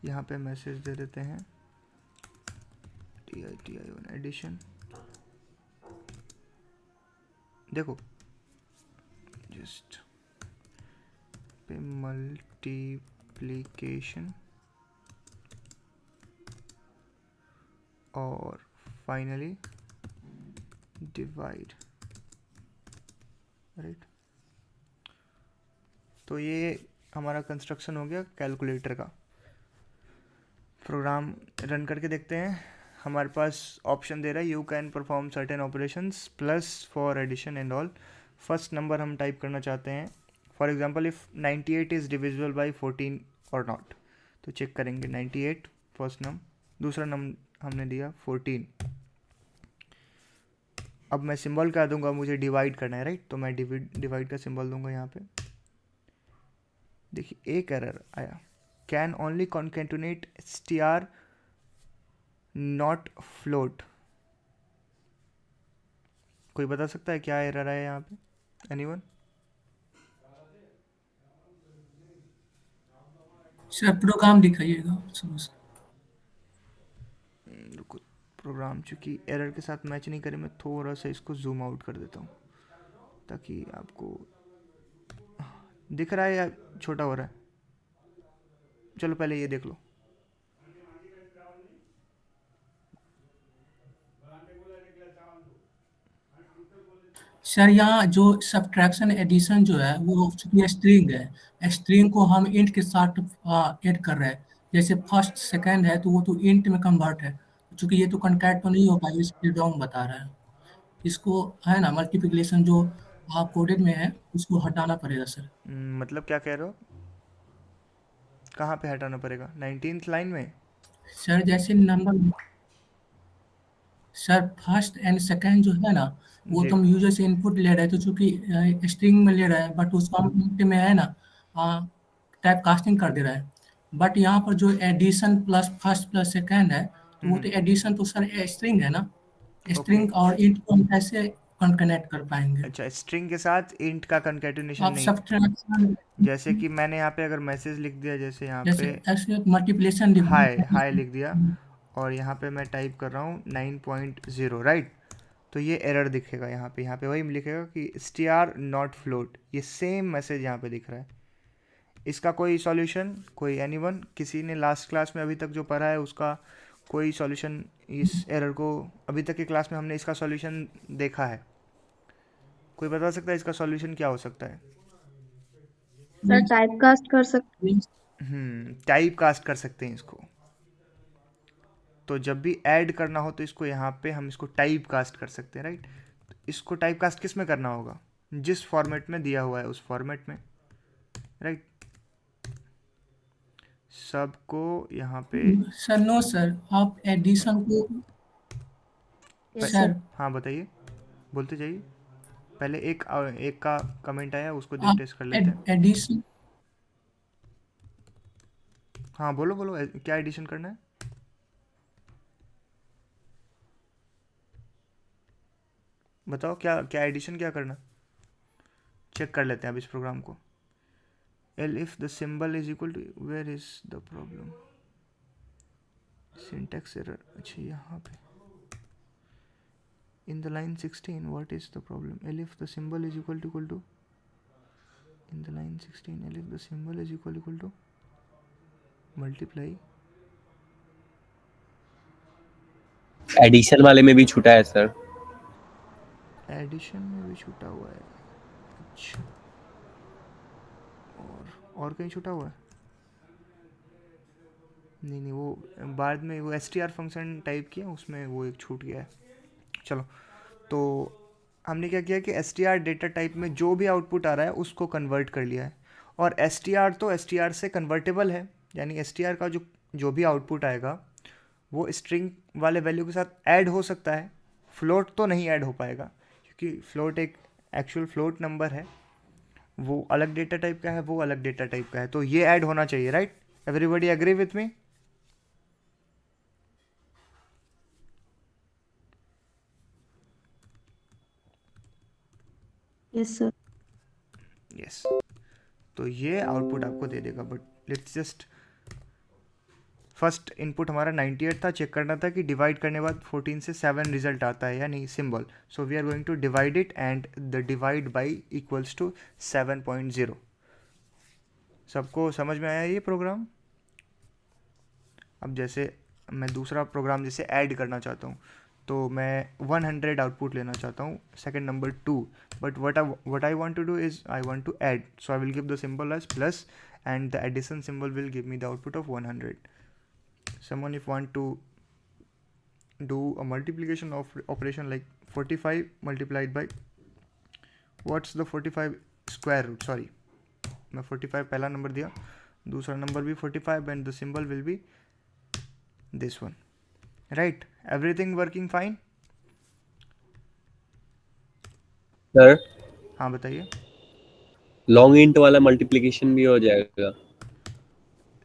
यहाँ पे मैसेज दे देते हैं TION एडिशन। देखो जस्ट पे मल्टीप्लिकेशन और फाइनली डिवाइड, राइट? तो ये हमारा कंस्ट्रक्शन हो गया कैलकुलेटर का। प्रोग्राम रन करके देखते हैं। हमारे पास ऑप्शन दे रहा है you can perform certain operations plus for addition and all. First number हम टाइप करना चाहते हैं, for example if 98 is divisible by 14 और नॉट, तो चेक करेंगे 98 फर्स्ट नंबर, दूसरा नंबर हमने दिया 14। अब मैं सिंबल क्या दूंगा, मुझे डिवाइड करना है, राइट? तो मैं डिवाइड का सिंबल दूंगा यहाँ पे। देखिए एक एरर आया, can only concatenate str not float. कोई बता सकता है क्या एरर आया यहाँ पे? एनीवन? सर प्रोग्राम दिखाइएगा शुरू से। रुको, प्रोग्राम चूँकि एरर के साथ मैच नहीं करे, मैं थोड़ा सा इसको जूम आउट कर देता हूँ ताकि आपको दिख रहा है या छोटा हो रहा है। चलो पहले ये देख लो। सर यहाँ जो सब्ट्रैक्शन एडिशन जो है वो चूंकि स्ट्रिंग है, स्ट्रिंग को हम इंट के साथ ऐड कर रहे हैं। जैसे फर्स्ट सेकंड है तो वो तो इंट में कन्वर्ट है, चूंकि ये तो कॉन्कैट तो नहीं हो पाएगा, इसलिए डॉम बता रहा है। इसको है ना मल्टीप्लिकेशन जो कोडेड में है उसको हटाना पड़ेगा सर। मतलब क्या कह रहे हो? कहाँ पे हटाना पड़ेगा? 19th लाइन में? सर जैसे number sir first and second जो है ना वो जी। तो हम यूजर से इनपुट ले रहे हैं, तो चूंकि स्ट्रिंग में ले रहे हैं बट उसको हम इंट में है ना टाइप कास्टिंग कर दे रहे हैं। बट यहाँ पर जो addition plus first plus second है तो वो तो एडिशन तो सर स्ट्रिंग है ना, स्ट्रिंग और इंट को हम कैसे कनेक्ट कर पाएंगे? अच्छा, स्ट्रिंग के साथ इंट का कंकैटिनेशन आप नहीं। सब्ट्रैक्शन जैसे कि मैंने यहाँ पे अगर मैसेज लिख दिया, जैसे यहाँ जैसे पे ऐसे मल्टीप्लिकेशन हाय लिख दिया और यहाँ पे मैं टाइप कर रहा हूँ 9.0, राइट? तो ये एरर दिखेगा यहाँ पे वही लिखेगा कि str नॉट फ्लोट। ये सेम मैसेज यहाँ पे दिख रहा है। इसका कोई सॉल्यूशन, कोई एनीवन, किसी ने लास्ट क्लास में अभी तक जो पढ़ा है उसका कोई सॉल्यूशन इस एरर को? अभी तक की क्लास में हमने इसका सॉल्यूशन देखा है? कोई बता सकता है इसका सॉल्यूशन क्या हो सकता है? सर टाइप कास्ट कर सकते टाइप कास्ट कर सकते हैं इसको। तो जब भी ऐड करना हो तो इसको यहाँ पे हम इसको टाइप कास्ट कर सकते हैं, राइट? तो इसको टाइप कास्ट किस में करना होगा? जिस फॉर्मेट में दिया हुआ है उस फॉर्मेट में, राइट? सबको यहाँ पे सर नो सर, आप एडिशन को सर हाँ बताइए, बोलते जाइए। पहले एक का कमेंट आया, उसको आप डिस्कस कर लेते हैं। एडिशन हाँ बोलो क्या एडिशन करना है? बताओ क्या एडिशन क्या करना? चेक कर लेते हैं अब इस प्रोग्राम को। Else if the symbol is equal to, where is the problem? Syntax error. अच्छा यहाँ पे in the line 16 what is the problem? L if the symbol is equal to in the line 16 L if the symbol is equal to multiply। Addition वाले में भी छूटा है sir. Addition में भी छूटा हुआ है? अच्छा, और कहीं छूटा हुआ है? नहीं वो बाद में वो str फंक्शन टाइप किया उसमें वो एक छूट गया है। चलो, तो हमने क्या किया कि str डेटा टाइप में जो भी आउटपुट आ रहा है उसको कन्वर्ट कर लिया है। और str तो str से कन्वर्टेबल है, यानी str का जो भी आउटपुट आएगा वो स्ट्रिंग वाले वैल्यू के साथ ऐड हो सकता है फ्लोट तो नहीं ऐड हो पाएगा, क्योंकि फ्लोट एक एक्चुअल फ्लोट नंबर है, वो अलग डेटा टाइप का है, वो अलग डेटा टाइप का है, तो ये ऐड होना चाहिए, right? Everybody agree with me? Yes sir. Yes. तो ये आउटपुट आपको दे देगा, but let's just, first input हमारा 98 था, चेक करना था कि डिवाइड करने के बाद 14 से 7 रिजल्ट आता है या नहीं, symbol. So we are going to divide it and the divide by equals to 7.0। सबको समझ में आया ये प्रोग्राम? अब जैसे मैं दूसरा प्रोग्राम जैसे ऐड करना चाहता हूँ, तो मैं 100 आउटपुट लेना चाहता हूँ, second number 2, but what I want to do is I want to add, so I will give the symbol as plus and the addition symbol will give me the output of 100. Someone if want to do a multiplication of operation like 45 multiplied by, what's the 45 square root, sorry, मैं 45 पहला number दिया, दूसरा number भी 45 and the symbol will be this one, right? Everything working fine? Sir हाँ बताइए। Long int वाला multiplication भी हो जाएगा?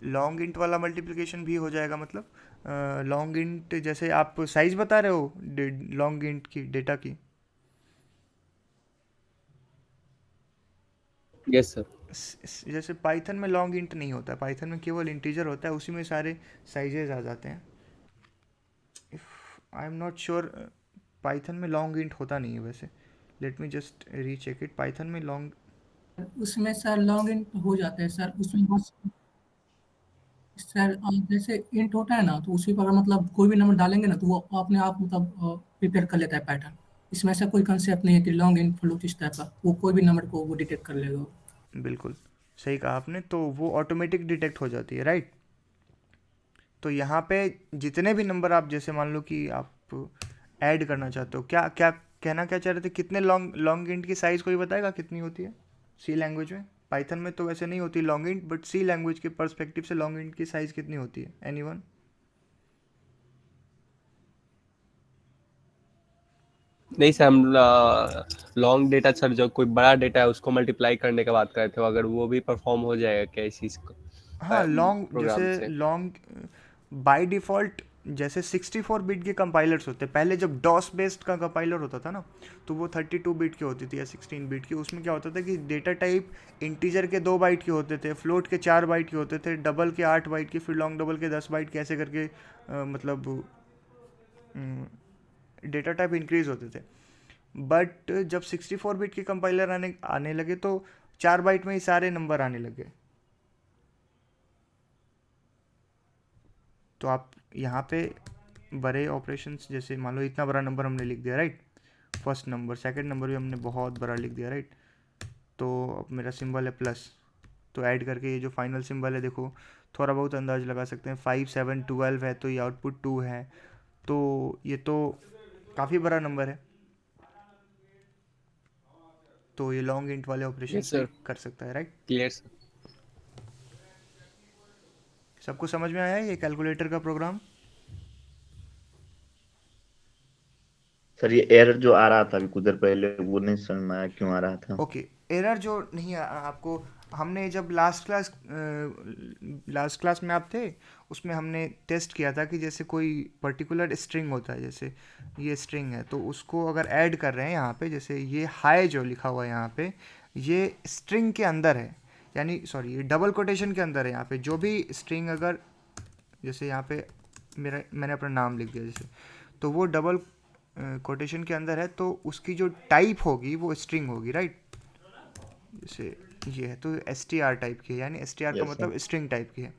लॉन्ग इंट वाला मल्टीप्लिकेशन भी हो जाएगा, मतलब लॉन्ग इंट जैसे आप साइज बता रहे हो लॉन्ग इंट की, डेटा की? Yes sir. जैसे पाइथन में लॉन्ग इंट नहीं होता, पाइथन में केवल इंटीजर होता है, उसी में सारे साइजेस आ जाते हैं। If I am not sure, Python में लॉन्ग इंट होता नहीं है वैसे, late me just recheck it. Python में लॉन्ग, उसमें सर लॉग इन हो जाते हैं सर, उसमें बस सर जैसे इंट होता है ना, तो उसी पर मतलब कोई भी नंबर डालेंगे ना, तो वो अपने आप मतलब प्रिपेयर कर लेता है पैटर्न। इसमें ऐसा कोई कंसेप्ट नहीं है कि लॉन्ग इंट फ्लोट इस टाइप का, वो कोई भी नंबर को वो डिटेक्ट कर लेगा। बिल्कुल सही कहा आपने, तो वो ऑटोमेटिक डिटेक्ट हो जाती है, राइट? तो यहाँ पे जितने भी नंबर आप, जैसे मान लो कि आप ऐड करना चाहते हो, क्या क्या कहना क्या चाह रहे थे, कितने लॉन्ग इंट की साइज़ कोई बताएगा कितनी होती है सी लैंग्वेज में? पाइथन में तो वैसे नहीं होती long int, but C language के पर्सपेक्टिव से लॉन्ग इंट की साइज़ कितनी होती है? एनीवन? नहीं सर, हम लॉन्ग डेटा सर, जो कोई बड़ा डेटा है उसको मल्टीप्लाई करने का बात कर रहे थे, अगर वो भी परफॉर्म हो जाएगा क्या इस चीज को हाँ, लॉन्ग प्रोग्राम जैसे से? लॉन्ग बाय डिफ़ॉल्ट जैसे 64 बिट के कंपाइलर्स होते हैं, पहले जब डॉस बेस्ड का कंपाइलर होता था ना, तो वो 32 बिट की होती थी या 16 बिट की। उसमें क्या होता था कि डेटा टाइप इंटीजर के 2 बाइट के होते थे, फ्लोट के 4 बाइट के होते थे, डबल के 8 बाइट के, फिर लॉन्ग डबल के 10 बाइट के, ऐसे करके मतलब डेटा टाइप इंक्रीज होते थे। बट जब 64 बिट के कंपाइलर आने लगे, तो 4 बाइट में ही सारे नंबर आने लगे। तो आप यहाँ पे बड़े ऑपरेशंस, जैसे मान लो इतना बड़ा नंबर हमने लिख दिया, right? First number, second number भी हमने बहुत बड़ा लिख दिया, राइट? तो अब मेरा सिंबल है प्लस, तो ऐड करके ये जो फाइनल सिंबल है, देखो थोड़ा बहुत अंदाज लगा सकते हैं, 5 7 12 है, तो ये आउटपुट 2 है, तो ये तो काफ़ी बड़ा नंबर है, तो ये लॉन्ग इंट वाले ऑपरेशन यस सर, कर सकता है, राइट? Clear sir. सबको समझ में आया ये कैलकुलेटर का प्रोग्राम? सर ये एरर जो आ रहा था अभी कुछ देर पहले, वो नहीं समझ में आया क्यों आ रहा था। ओके, एरर जो नहीं आपको, हमने जब लास्ट क्लास में आप थे, उसमें हमने टेस्ट किया था कि जैसे कोई पर्टिकुलर स्ट्रिंग होता है, जैसे ये स्ट्रिंग है, तो उसको अगर ऐड कर रहे हैं यहाँ पे, जैसे ये हाई जो लिखा हुआ है यहाँ पे, ये स्ट्रिंग के अंदर है, यानी सॉरी ये डबल कोटेशन के अंदर है। यहाँ पे जो भी स्ट्रिंग, अगर जैसे यहाँ पे मैंने अपना नाम लिख दिया जैसे, तो वो डबल कोटेशन के अंदर है, तो उसकी जो टाइप होगी वो स्ट्रिंग होगी, राइट? जैसे ये है तो str टाइप की है, यानी str का Yes, मतलब स्ट्रिंग टाइप की है।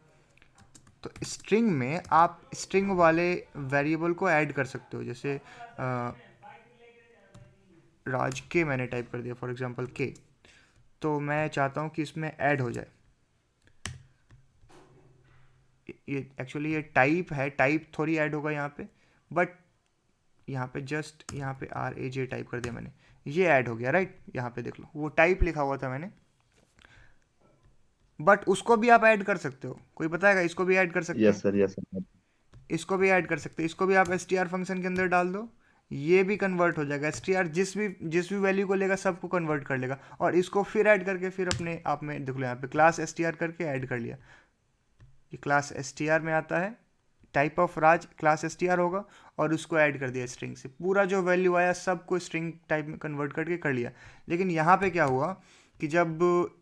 तो स्ट्रिंग में आप स्ट्रिंग वाले वेरिएबल को ऐड कर सकते हो, जैसे राज के मैंने टाइप कर दिया फॉर एग्जांपल के, तो मैं चाहता हूँ कि इसमें ऐड हो जाए, ये एक्चुअली ये टाइप है, टाइप थोड़ी ऐड होगा यहाँ पे, बट यहाँ पे जस्ट यहाँ पे RAJ टाइप कर दिया मैंने, ये ऐड हो गया, राइट? यहाँ पे देख लो, वो टाइप लिखा हुआ था मैंने, बट उसको भी आप ऐड कर सकते हो। कोई बताएगा? इसको भी ऐड कर सकते यस हैं, सर, यस सर। इसको भी ऐड कर सकते हैं, इसको भी आप str फंक्शन के अंदर डाल दो, ये भी कन्वर्ट हो जाएगा। str जिस भी वैल्यू को लेगा सबको कन्वर्ट कर लेगा, और इसको फिर ऐड करके फिर अपने आप में देख लो, यहाँ पे क्लास str करके ऐड कर लिया, ये क्लास str में आता है, type of Raj class str होगा, और उसको ऐड कर दिया स्ट्रिंग से, पूरा जो वैल्यू आया सबको स्ट्रिंग टाइप में कन्वर्ट करके कर लिया। लेकिन यहाँ पे क्या हुआ कि जब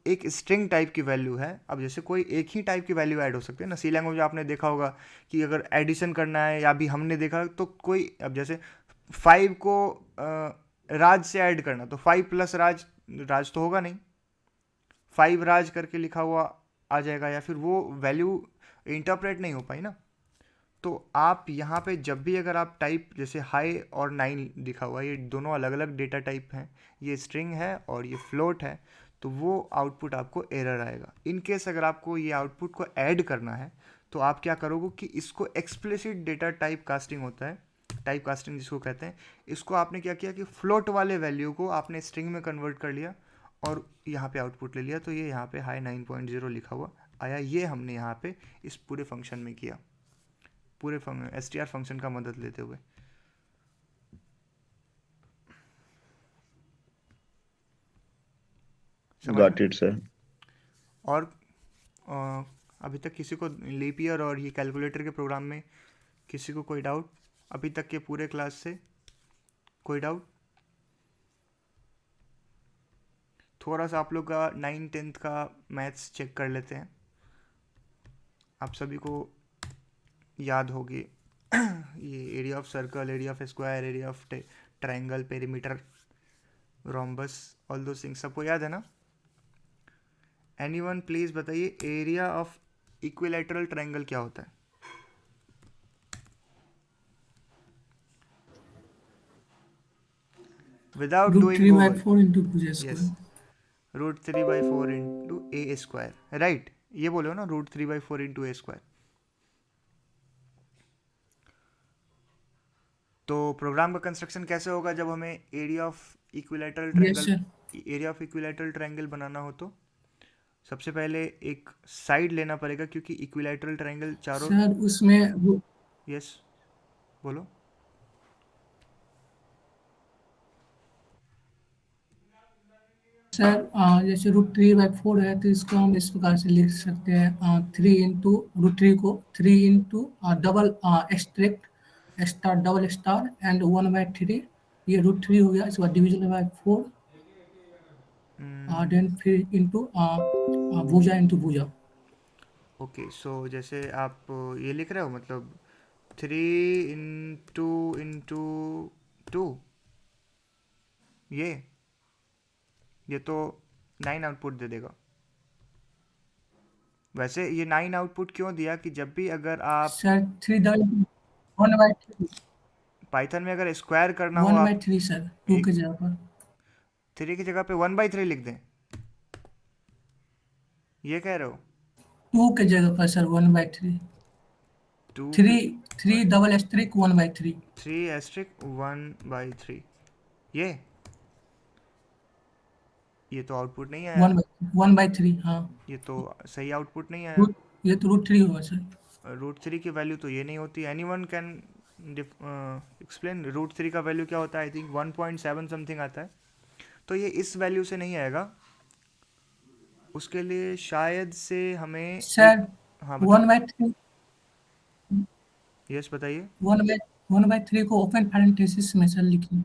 एक स्ट्रिंग टाइप की वैल्यू है, अब जैसे कोई एक ही टाइप की वैल्यू ऐड हो सकती है ना, सी लैंग्वेज आपने देखा होगा कि अगर एडिशन करना है, या भी हमने देखा तो कोई, अब जैसे 5 को राज से ऐड करना, तो 5 प्लस राज, राज तो होगा नहीं, 5 राज करके लिखा हुआ आ जाएगा, या फिर वो वैल्यू इंटरप्रेट नहीं हो पाई ना। तो आप यहाँ पे जब भी अगर आप टाइप, जैसे हाई और 9 लिखा हुआ है, ये दोनों अलग अलग डेटा टाइप हैं, ये स्ट्रिंग है और ये फ्लोट है, तो वो आउटपुट आपको एरर आएगा। इन केस अगर आपको ये आउटपुट को ऐड करना है तो आप क्या करोगे कि इसको एक्सप्लिसिट डेटा टाइप कास्टिंग होता है, टाइप कास्टिंग जिसको कहते हैं, इसको आपने क्या किया कि फ्लोट वाले वैल्यू को आपने स्ट्रिंग में कन्वर्ट कर लिया और यहाँ पे आउटपुट ले लिया, तो ये यहाँ पे हाई 9.0 लिखा हुआ आया। ये हमने यहाँ पे इस पूरे फंक्शन में किया, पूरे str फंक्शन का मदद लेते हुए। Got it sir. और अभी तक किसी को लीप ईयर और ये कैलकुलेटर के प्रोग्राम में किसी को कोई डाउट? अभी तक के पूरे क्लास से कोई डाउट? थोड़ा सा आप लोग का 9-10th का मैथ्स चेक कर लेते हैं। आप सभी को याद होगी ये area of circle, area of square, area of triangle, perimeter, rhombus, all दो थिंग्स सबको याद है ना? एनीवन प्लीज बताइए, एरिया ऑफ इक्विलैटरल ट्रायंगल क्या होता है? Without doing Google. √3/4 into 2 square. Yes, √3/4 into a square, right, ये बोलो ना, √3/4 इंटू ए स्क्वायर। तो प्रोग्राम का कंस्ट्रक्शन कैसे होगा जब हमें area of equilateral Yes, triangle, sir. Area of equilateral triangle बनाना हो? तो सबसे पहले एक साइड लेना पड़ेगा, क्योंकि इक्विलैटरल ट्रायंगल चारों। सर उसमें यस, बोलो। सर जैसे √3/4 है तो इसको हम इस प्रकार से लिख सकते हैं, 3 इंटू √3 को 3 into double extract star double star and 1/3, ये √3 हो गया। इसके बाद डिविजन बाय 4 देन फिर इंटू भुजा इंटू भुजा। ओके, सो जैसे आप ये लिख रहे हो, मतलब 3 इंटू 2, ये तो 9 आउटपुट दे देगा। वैसे ये 9 आउटपुट क्यों दिया कि जब भी अगर आप सर 1/3 पाइथन में अगर स्क्वायर करना हो, आप 1/3 सर 2 के जगह पर 3 की जगह पे 1/3 लिख दें, ये कह रहे हो? 2 के जगह पर सर 1/3, 2 3 डबल एस्ट्रिक 1/3। 3 एस्ट्रिक 1/3, ये तो आउटपुट नहीं आया। 1/3 हाँ, ये तो सही आउटपुट नहीं आया। ये तो √3 होगा सर। √3 की वैल्यू तो ये नहीं होती। एनीवन कैन एक्सप्लेन √3 का वैल्यू क्या होता है? आई थिंक 1.7 समथिंग आता है, तो ये इस वैल्यू से नहीं आएगा। उसके लिए शायद से हमें सर हाँ 1/3 यस बताइए। 1/3 को ओपन पैरेंथेसिस में सर लिखिए,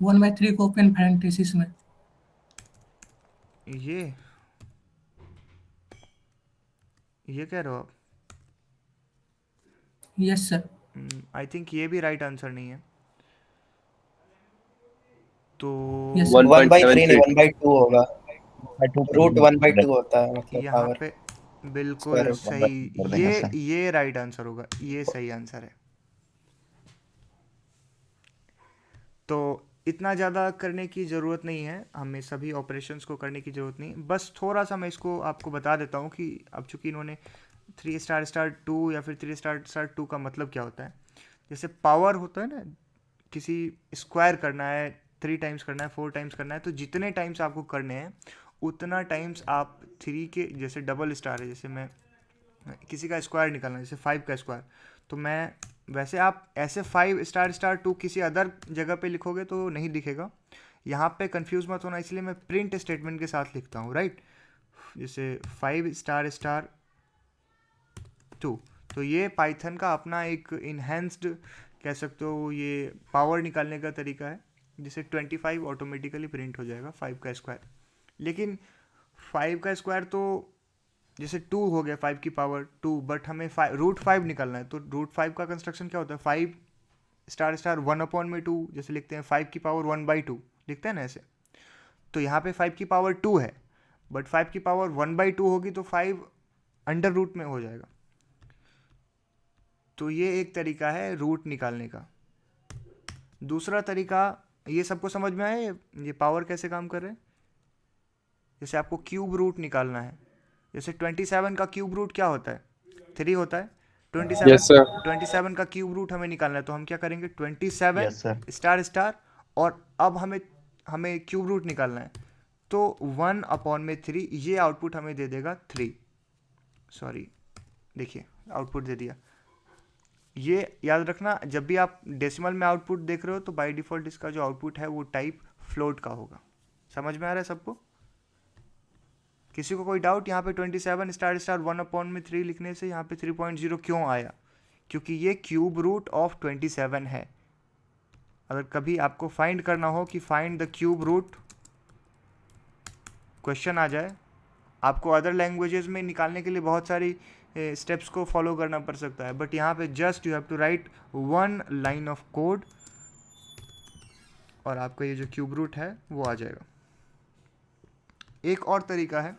1/3 को ओपन पैरेंथेसिस में। ये कह रहे हो आप? Yes sir. आई थिंक ये भी राइट आंसर नहीं है। तो Yes, sir. 1/3 नहीं 1/2 होगा, √1/2 होता है मतलब यहाँ पावर। पे बिल्कुल Square root सही, कर देंगे सर। ये राइट आंसर होगा, ये सही आंसर है। तो इतना ज़्यादा करने की ज़रूरत नहीं है, हमें सभी ऑपरेशंस को करने की ज़रूरत नहीं, बस थोड़ा सा मैं इसको आपको बता देता हूँ कि अब चूंकि इन्होंने 3*2 या फिर 3*2 का मतलब क्या होता है। जैसे पावर होता है ना, किसी स्क्वायर करना है, 3 टाइम्स करना है, 4 टाइम्स करना है, तो जितने टाइम्स आपको करने हैं उतना टाइम्स आप 3 के, जैसे डबल स्टार है, जैसे मैं किसी का स्क्वायर निकालना है, जैसे 5 का स्क्वायर, तो मैं वैसे आप ऐसे 5 स्टार स्टार 2 किसी अदर जगह पे लिखोगे तो नहीं दिखेगा। यहाँ पे कंफ्यूज मत होना, इसलिए मैं प्रिंट स्टेटमेंट के साथ लिखता हूँ, राइट। जैसे 5 स्टार स्टार 2, तो ये पाइथन का अपना एक इन्हेंस्ड कह सकते हो ये पावर निकालने का तरीका है, जिसे 25 ऑटोमेटिकली प्रिंट हो जाएगा 5 का स्क्वायर। लेकिन 5 का स्क्वायर तो जैसे 2 हो गया 5 की पावर 2, बट हमें √5 निकालना है, तो √5 का कंस्ट्रक्शन क्या होता है, 5 स्टार स्टार 1/2 जैसे लिखते हैं, 5 की पावर 1/2 लिखते हैं ना ऐसे। तो यहाँ पे 5 की पावर 2 है, बट 5 की पावर 1/2 होगी तो 5 अंडर रूट में हो जाएगा। तो ये एक तरीका है रूट निकालने का। दूसरा तरीका, ये सबको समझ में आया ये पावर कैसे काम कर रहे हैं। जैसे आपको क्यूब रूट निकालना है, जैसे 27 का क्यूब रूट क्या होता है, 3 होता है। 27 का क्यूब रूट हमें निकालना है, तो हम क्या करेंगे, 27 यस सर। स्टार स्टार, और अब हमें क्यूब रूट निकालना है, तो 1/3 ये आउटपुट हमें दे देगा 3। सॉरी, देखिए आउटपुट दे दिया। ये याद रखना, जब भी आप डेसिमल में आउटपुट देख रहे हो तो बाय डिफ़ॉल्ट इसका जो आउटपुट है वो टाइप फ्लोट का होगा। समझ में आ रहा है सबको? किसी को कोई डाउट यहाँ पे 27 स्टार स्टार 1/3 लिखने से यहाँ पे 3.0 क्यों आया? क्योंकि ये क्यूब रूट ऑफ 27 है। अगर कभी आपको फाइंड करना हो कि find the cube root question आ जाए, आपको अदर लैंग्वेजेस में निकालने के लिए बहुत सारी स्टेप्स को फॉलो करना पड़ सकता है, बट यहाँ पे just you have to write 1 line of code और आपका ये जो क्यूब रूट है वो आ जाएगा। एक और तरीका है,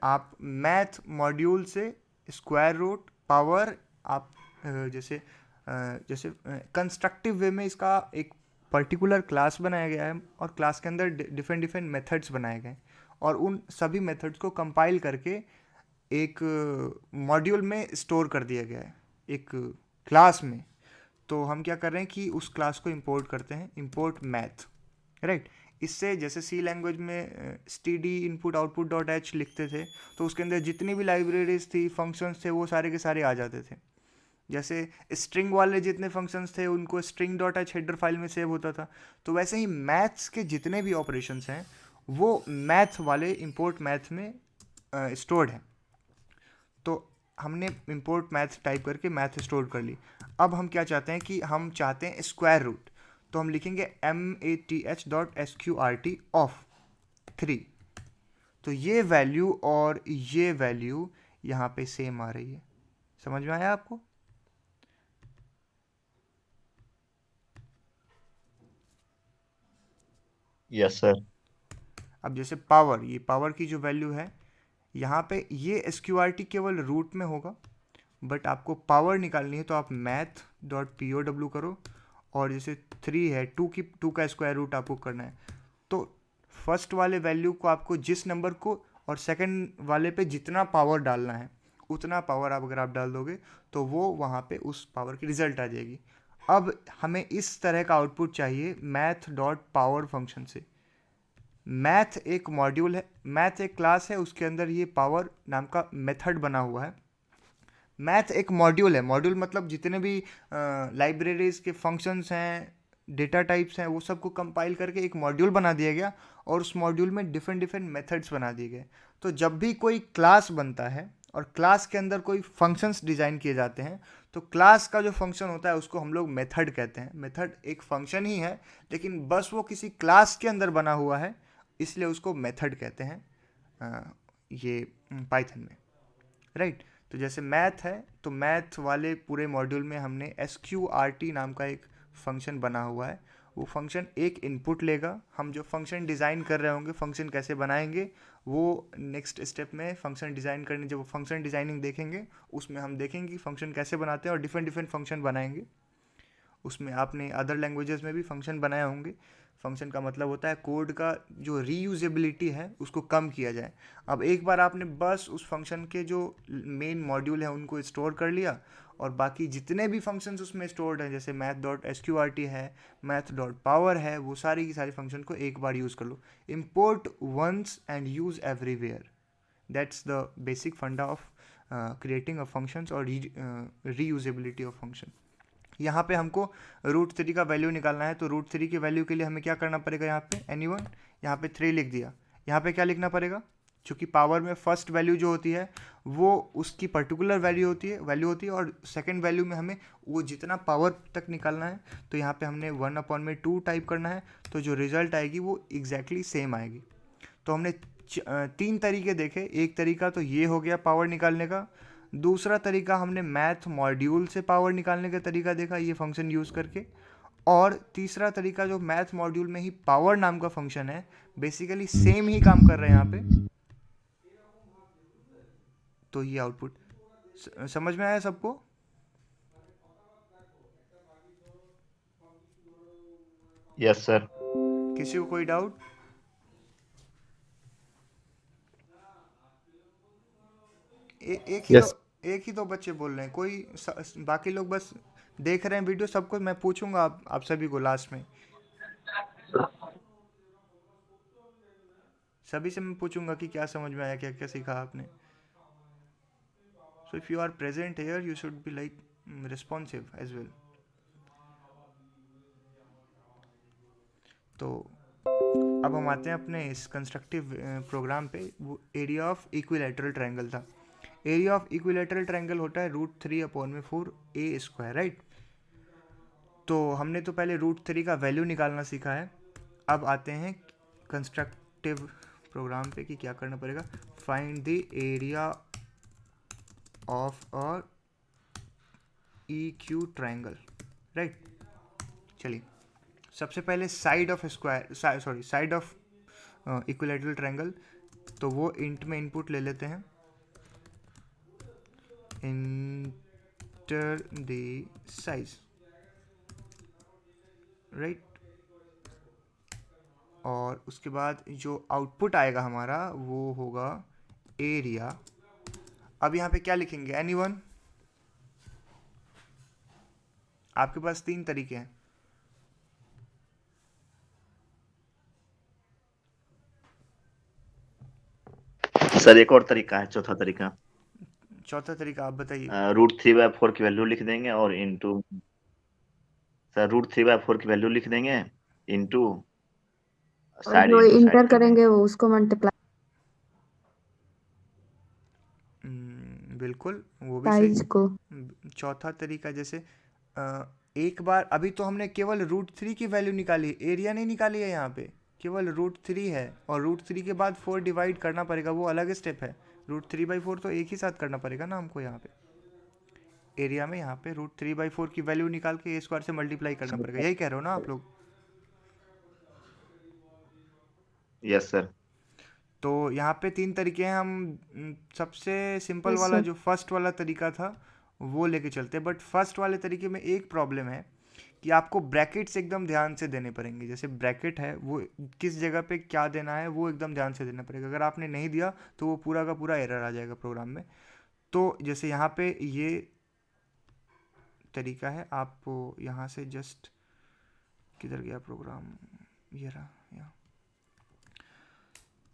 आप मैथ मॉड्यूल से स्क्वायर रूट पावर आप जैसे कंस्ट्रक्टिव वे में इसका एक पर्टिकुलर क्लास बनाया गया है, और क्लास के अंदर डिफरेंट मेथड्स बनाए गए, और उन सभी मेथड्स को कंपाइल करके एक मॉड्यूल में स्टोर कर दिया गया है एक क्लास में। तो हम क्या कर रहे हैं कि उस क्लास को इंपोर्ट करते हैं, इंपोर्ट मैथ, राइट। इससे जैसे सी लैंग्वेज में std input output dot h लिखते थे, तो उसके अंदर जितनी भी लाइब्रेरीज थी, फंक्शंस थे, वो सारे के सारे आ जाते थे। जैसे स्ट्रिंग वाले जितने फंक्शंस थे उनको string dot h header file में सेव होता था, तो वैसे ही मैथ्स के जितने भी ऑपरेशंस हैं वो मैथ वाले इंपोर्ट मैथ में स्टोर्ड हैं। तो हमने इंपोर्ट मैथ टाइप करके मैथ स्टोर कर ली। अब हम क्या चाहते हैं कि हम चाहते हैं स्क्वायर रूट, तो हम लिखेंगे math.sqrt ऑफ 3। तो ये वैल्यू और ये वैल्यू यहाँ पे सेम आ रही है। समझ में आया आपको? Yes sir. अब जैसे पावर, ये पावर की जो वैल्यू है यहाँ पे, ये SQRT केवल रूट में होगा, बट आपको पावर निकालनी है तो आप math.pow करो, और जैसे 3 है, 2 का स्क्वायर रूट आपको करना है, तो फर्स्ट वाले वैल्यू को आपको जिस नंबर को और सेकंड वाले पे जितना पावर डालना है उतना पावर आप अगर आप डाल दोगे तो वो वहाँ पे उस पावर की रिजल्ट आ जाएगी। अब हमें इस तरह का आउटपुट चाहिए math.power फंक्शन से। मैथ एक मॉड्यूल है, मैथ एक क्लास है, उसके अंदर ये पावर नाम का मेथड बना हुआ है। मैथ एक मॉड्यूल है, मॉड्यूल मतलब जितने भी लाइब्रेरीज के फंक्शंस हैं, डेटा टाइप्स हैं, वो सब को कंपाइल करके एक मॉड्यूल बना दिया गया, और उस मॉड्यूल में डिफरेंट मेथड्स बना दिए गए। तो जब भी कोई क्लास बनता है और क्लास के अंदर कोई फंक्शंस डिज़ाइन किए जाते हैं, तो क्लास का जो फंक्शन होता है उसको हम लोग मेथड कहते हैं। मेथड एक फंक्शन ही है, लेकिन बस वो किसी क्लास के अंदर बना हुआ है, इसलिए उसको मेथड कहते हैं ये पाइथन में, राइट। तो जैसे मैथ है, तो मैथ वाले पूरे मॉड्यूल में हमने SQRT नाम का एक फंक्शन बना हुआ है। वो फंक्शन एक इनपुट लेगा, हम जो फंक्शन डिज़ाइन कर रहे होंगे, फंक्शन कैसे बनाएंगे, वो नेक्स्ट स्टेप में फंक्शन डिज़ाइन करने, जब फंक्शन डिज़ाइनिंग देखेंगे उसमें हम देखेंगे कि फंक्शन कैसे बनाते हैं, और डिफरेंट फंक्शन बनाएंगे। उसमें आपने अदर लैंग्वेजेस में भी फंक्शन बनाए होंगे। फंक्शन का मतलब होता है कोड का जो रीयूजेबिलिटी है उसको कम किया जाए। अब एक बार आपने बस उस फंक्शन के जो मेन मॉड्यूल है उनको स्टोर कर लिया, और बाकी जितने भी फंक्शंस उसमें स्टोर्ड हैं, जैसे math.sqrt है, math.power है, वो सारी की सारी फंक्शन को एक बार यूज़ कर लो। Import once and use everywhere, that's the basic funda of creating a functions और रीयूजेबिलिटी ऑफ फंक्शन। यहाँ पे हमको √3 का वैल्यू निकालना है, तो √3 की वैल्यू के लिए हमें क्या करना पड़ेगा, यहाँ पे एनीवन, यहाँ पे 3 लिख दिया। यहाँ पे क्या लिखना पड़ेगा, चूँकि पावर में फर्स्ट वैल्यू जो होती है वो उसकी पर्टिकुलर वैल्यू होती है और सेकंड वैल्यू में हमें वो जितना पावर तक निकालना है, तो यहाँ पे हमने 1/2 टाइप करना है, तो जो रिजल्ट आएगी वो एग्जैक्टली सेम आएगी। तो हमने 3 तरीके देखे। एक तरीका तो ये हो गया पावर निकालने का, दूसरा तरीका हमने मैथ मॉड्यूल से पावर निकालने का तरीका देखा ये फंक्शन यूज़ करके, और तीसरा तरीका जो मैथ मॉड्यूल में ही पावर नाम का फंक्शन है, बेसिकली सेम ही काम कर रहे हैं यहाँ पे। तो ये आउटपुट समझ में आया सबको? Yes sir. किसी को कोई डाउट? Yes. एक ही दो बच्चे बोल रहे हैं, बाकी लोग बस देख रहे हैं वीडियो। सबको मैं पूछूंगा आप सभी को लास्ट में, सभी से मैं पूछूंगा कि क्या समझ में आया, क्या क्या सीखा आपने। So if you are present here you should be like responsive as well. तो अब हम आते हैं अपने इस कंस्ट्रक्टिव प्रोग्राम पे। वो एरिया ऑफ इक्विलैटरल ट्रायंगल था। एरिया ऑफ इक्विलैटरल ट्रायंगल होता है √3/4 राइट। तो हमने तो पहले √3 का वैल्यू निकालना सीखा है। अब आते हैं कंस्ट्रक्टिव प्रोग्राम पे कि क्या करना पड़ेगा। Find the area of a EQ triangle right. चलिए सबसे पहले साइड ऑफ इक्विलैटरल ट्रायंगल, तो वो इंट में इनपुट ले लेते हैं। इंटर द साइज राइट, और उसके बाद जो आउटपुट आएगा हमारा वो होगा एरिया। अब यहाँ पे क्या लिखेंगे, एनीवन? आपके पास 3 तरीके हैं। सर एक और तरीका है, चौथा तरीका आप बताइए। √3/4 की वैल्यू लिख देंगे और इंटू, सर √3/4 की वैल्यू लिख देंगे इंटू और साइड जो इंटू इंटर साइड कर देंगे। करेंगे वो उसको मल्टीप्लाई बिल्कुल वो भी साइज सही। को। चौथा तरीका जैसे एक बार अभी तो हमने केवल √3 की वैल्यू निकाली, एरिया नहीं निकाली है, यहाँ पे केवल √3 है, और √3 के बाद 4 डिवाइड करना पड़ेगा, वो अलग स्टेप है। √3/4 तो एक ही साथ करना पड़ेगा ना हमको। यहाँ पे एरिया में यहाँ पे √3/4 की वैल्यू निकाल के A² से मल्टीप्लाई करना पड़ेगा। यही कह रहे हो ना आप लोग? Yes sir. तो यहाँ पे 3 तरीके हैं। हम सबसे सिंपल Yes, वाला sir. जो फर्स्ट वाला तरीका था वो लेके चलते हैं। बट फर्स्ट वाले तरीके में एक प्रॉब्लम है कि आपको ब्रैकेट्स एकदम ध्यान से देने पड़ेंगे। जैसे ब्रैकेट है वो किस जगह पे क्या देना है वो एकदम ध्यान से देना पड़ेगा। अगर आपने नहीं दिया तो वो पूरा का पूरा एरर आ जाएगा प्रोग्राम में। तो जैसे यहाँ पे ये तरीका है, आप यहाँ से जस्ट, किधर गया प्रोग्राम, ये रहा यहाँ।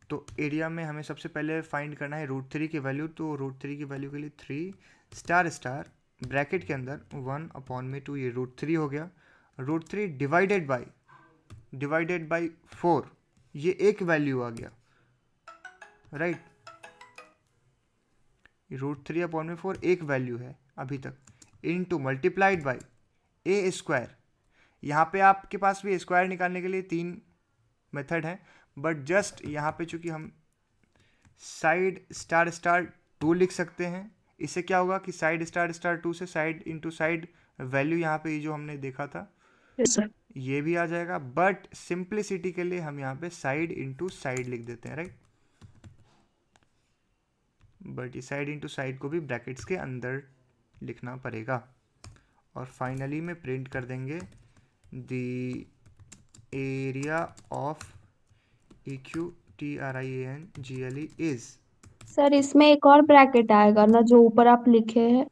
तो एरिया में हमें सबसे पहले फाइंड करना है √3 की वैल्यू। तो √3 की वैल्यू के लिए 3 ब्रैकेट के अंदर 1/2, ये √3 हो गया। √3 डिवाइडेड बाई 4, ये एक वैल्यू आ गया राइट। √3/4 एक वैल्यू है अभी तक, इनटू मल्टीप्लाइड बाई A²। यहाँ पे आपके पास भी A² निकालने के लिए 3 मेथड है, बट जस्ट यहाँ पे चूंकि हम साइड **2 लिख सकते हैं। इससे क्या होगा कि साइड **2 से साइड इंटू साइड वैल्यू यहाँ पे ये जो हमने देखा था ये भी आ जाएगा। बट सिंप्लिसिटी के लिए हम यहाँ पे साइड इंटू साइड लिख देते हैं राइट। बट ये साइड इंटू साइड को भी ब्रैकेट्स के अंदर लिखना पड़ेगा। और फाइनली में प्रिंट कर देंगे the area of EQ TRIANGLE is. Sir इसमें एक और ब्रैकेट आएगा ना जो ऊपर आप लिखे हैं,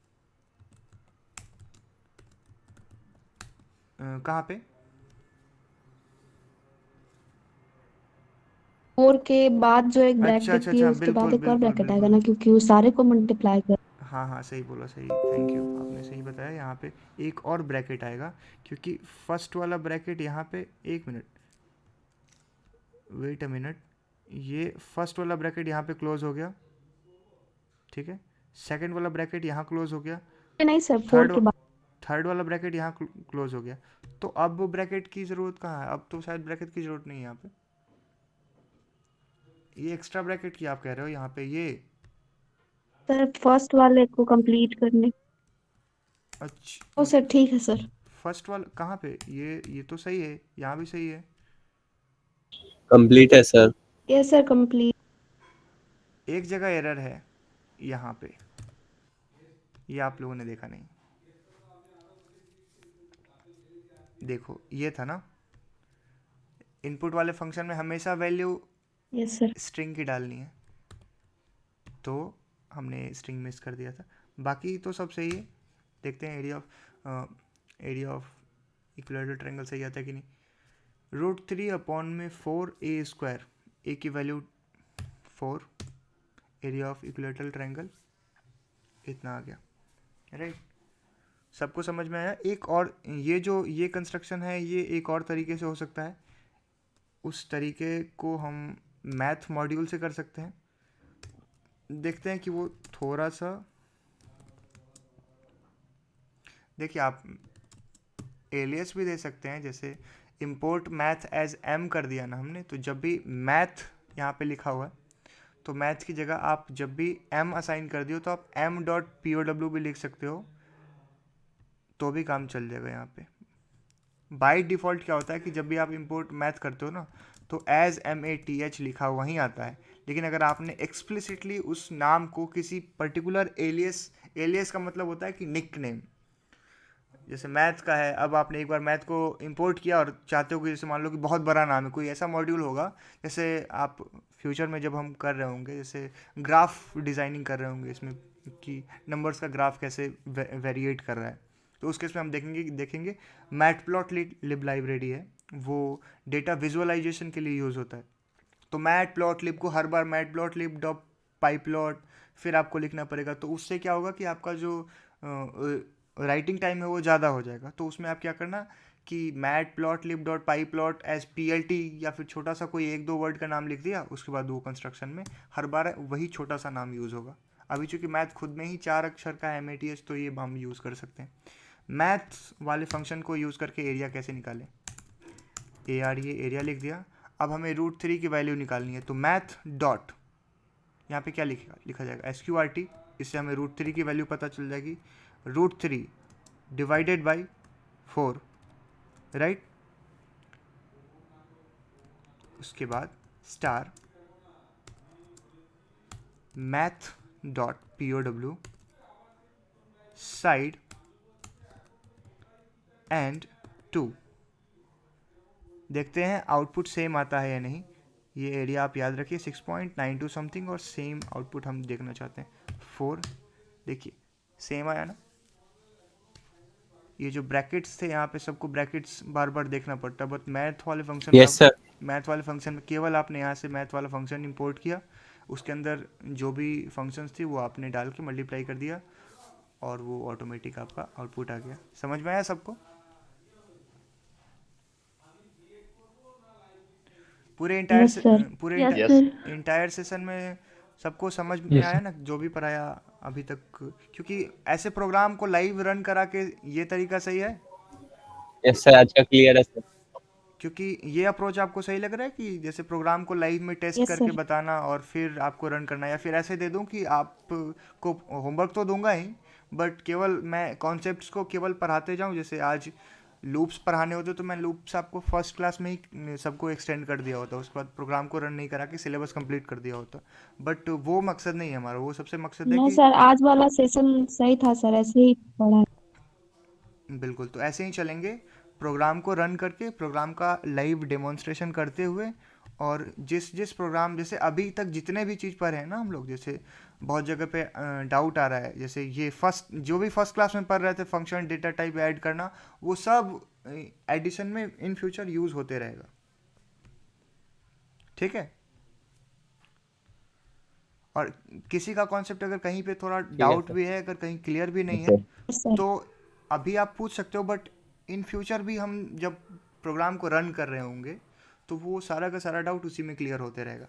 कहाँ पे? 4 के बाद जो एक अच्छा ब्रैकेट अच्छा दिए अच्छा, उसके बाद बिल्कुल एक और बिल्कुल ब्रैकेट आएगा बिल्कुल। ना, क्योंकि वो सारे को मल्टीप्लाई कर। हाँ हाँ सही बोला, सही, थैंक यू, आपने सही बताया। यहाँ पे एक और ब्रैकेट आएगा, क्योंकि फर्स्ट वाला ब्रैकेट यहाँ पे, एक मिनट, वेट अ मिनट, ये फर्स्ट वाला ब्रैकेट यहाँ पे क्लोज हो गया, ठीक है, सेकंड वाला ब्रैकेट यहाँ क्लोज हो गया, नहीं सर, 4 थर्ड के बाद। थर्ड वाला ब्रैकेट यहाँ क्लोज हो गया। तो अब ब्रैकेट की ज़रूरत कहाँ है? अब तो शायद ब्रैकेट की ज़रूरत नहीं है यहाँ पे। ये एक्स्ट्रा ब्रैकेट की आप कह रहे हो यहाँ पे, ये सर फर्स्ट वाले को कंप्लीट करने। ओ अच्छा, सर ठीक है सर। फर्स्ट वाला कहाँ पे? ये तो सही है, यहाँ भी सही है। कंप्लीट है सर। Yes sir complete. एक जगह एरर है यहाँ पे, ये आप लोगों ने देखा नहीं। देखो ये था ना, इनपुट वाले फंक्शन में हमेशा वैल्यू यस सर। स्ट्रिंग की डालनी है, तो हमने स्ट्रिंग मिस कर दिया था। बाकी तो सब सही है। देखते हैं एरिया ऑफ इक्विलेटरल ट्रायंगल सही आता है कि नहीं। √3/4a², a की value 4, area of equilateral triangle इतना आ गया, राइट। सबको समझ में आया? एक और ये कंस्ट्रक्शन है, ये एक और तरीके से हो सकता है। उस तरीके को हम मैथ मॉड्यूल से कर सकते हैं। देखते हैं कि वो थोड़ा सा, देखिए आप एलियस भी दे सकते हैं, जैसे इंपोर्ट मैथ एज m कर दिया ना हमने, तो जब भी मैथ यहाँ पे लिखा हुआ है, तो मैथ की जगह आप जब भी m असाइन कर दियो तो आप m.pow भी लिख सकते हो, तो भी काम चल जाएगा। यहाँ पे बाय डिफ़ॉल्ट क्या होता है कि जब भी आप इंपोर्ट मैथ करते हो ना, तो एज MATH लिखा वहीं आता है। लेकिन अगर आपने एक्सप्लिसिटली उस नाम को किसी पर्टिकुलर एलियस का मतलब होता है कि निक नेम, जैसे मैथ का है, अब आपने एक बार मैथ को इंपोर्ट किया और चाहते हो कि जैसे मान लो कि बहुत बड़ा नाम है, कोई ऐसा मॉड्यूल होगा, जैसे आप फ्यूचर में जब हम कर रहे होंगे, जैसे ग्राफ डिज़ाइनिंग कर रहे होंगे इसमें, कि नंबर्स का ग्राफ कैसे वेरिएट कर रहा है, तो उस केस में हम देखेंगे मैटप्लॉटलिब लाइब्रेरी है, वो डेटा विजुअलाइजेशन के लिए यूज़ होता है। तो मैटप्लॉटलिब को हर बार matplotlib.pyplot फिर आपको लिखना पड़ेगा, तो उससे क्या होगा कि आपका जो राइटिंग टाइम है वो ज़्यादा हो जाएगा। तो उसमें आप क्या करना कि matplotlib.pyplot एज PLT या फिर छोटा सा कोई 1-2 वर्ड का नाम लिख दिया, उसके बाद वो कंस्ट्रक्शन में हर बार वही छोटा सा नाम यूज़ होगा। अभी चूंकि मैथ खुद में ही 4 अक्षर का है MATH, तो ये हम यूज़ कर सकते हैं। मैथ वाले फंक्शन को यूज़ करके एरिया कैसे निकालें? AR, ये एरिया लिख दिया। अब हमें √3 की वैल्यू निकालनी है, तो मैथ डॉट, यहाँ पे क्या लिखा जाएगा? SQRT, इससे हमें √3 की वैल्यू पता चल जाएगी। √3 डिवाइडेड बाई 4, राइट। उसके बाद star math dot POW side and 2। देखते हैं आउटपुट सेम आता है या नहीं। ये एरिया आप याद रखिए 6.92 समथिंग, और सेम आउटपुट हम देखना चाहते हैं 4। देखिए सेम आया ना। ये जो ब्रैकेट्स थे यहाँ पे सबको ब्रैकेट्स बार बार देखना पड़ता है, बट मैथ वाले फंक्शन यस सर। मैथ वाले फंक्शन में केवल आपने यहाँ से मैथ वाला फंक्शन इंपोर्ट किया, उसके अंदर जो भी फंक्शंस थी वो आपने डाल के मल्टीप्लाई कर दिया, और वो ऑटोमेटिक आपका आउटपुट आ गया। समझ में आया सबको? पूरे yes sir. Yes. Entire session में सबको समझ में आया ना जो भी पढ़ाया अभी तक? क्योंकि ऐसे प्रोग्राम को लाइव रन करा के ये तरीका सही है, यस सर, आज का क्लियर है सर। क्योंकि ये अप्रोच आपको सही लग रहा है कि जैसे प्रोग्राम को लाइव में टेस्ट Yes, करके sir. बताना और फिर आपको रन करना, या फिर ऐसे दे दूं कि आपको होमवर्क तो दूंगा ही, बट केवल मैं कॉन्सेप्ट्स को केवल पढ़ाते जाऊं। जैसे आज लूप्स पढ़ाने होते तो मैं लूप्स आपको फर्स्ट क्लास में ही सबको एक्सटेंड कर दिया होता, उसके बाद प्रोग्राम को रन नहीं करा के सिलेबस कंप्लीट कर दिया होता, बट वो मकसद नहीं है हमारा। वो सबसे मकसद है नहीं कि सर, आज वाला सेशन सही था सर, ऐसे ही पढ़ा। बिल्कुल, तो ऐसे ही चलेंगे, प्रोग्राम को रन करके प्रोग्राम का लाइव डेमोन्स्ट्रेशन करते हुए, और जिस प्रोग्राम, जैसे अभी तक जितने भी चीज़ पर है ना हम लोग, जैसे बहुत जगह पे डाउट आ रहा है, जैसे ये जो भी फर्स्ट क्लास में पढ़ रहे थे फंक्शन डेटा टाइप ऐड करना, वो सब एडिशन में इन फ्यूचर यूज़ होते रहेगा, ठीक है। और किसी का कॉन्सेप्ट अगर कहीं पे थोड़ा डाउट सर। भी है, अगर कहीं क्लियर भी नहीं सर है सर तो अभी आप पूछ सकते हो, बट इन फ्यूचर भी हम जब प्रोग्राम को रन कर रहे होंगे तो वो सारा का सारा डाउट उसी में क्लियर होते रहेगा।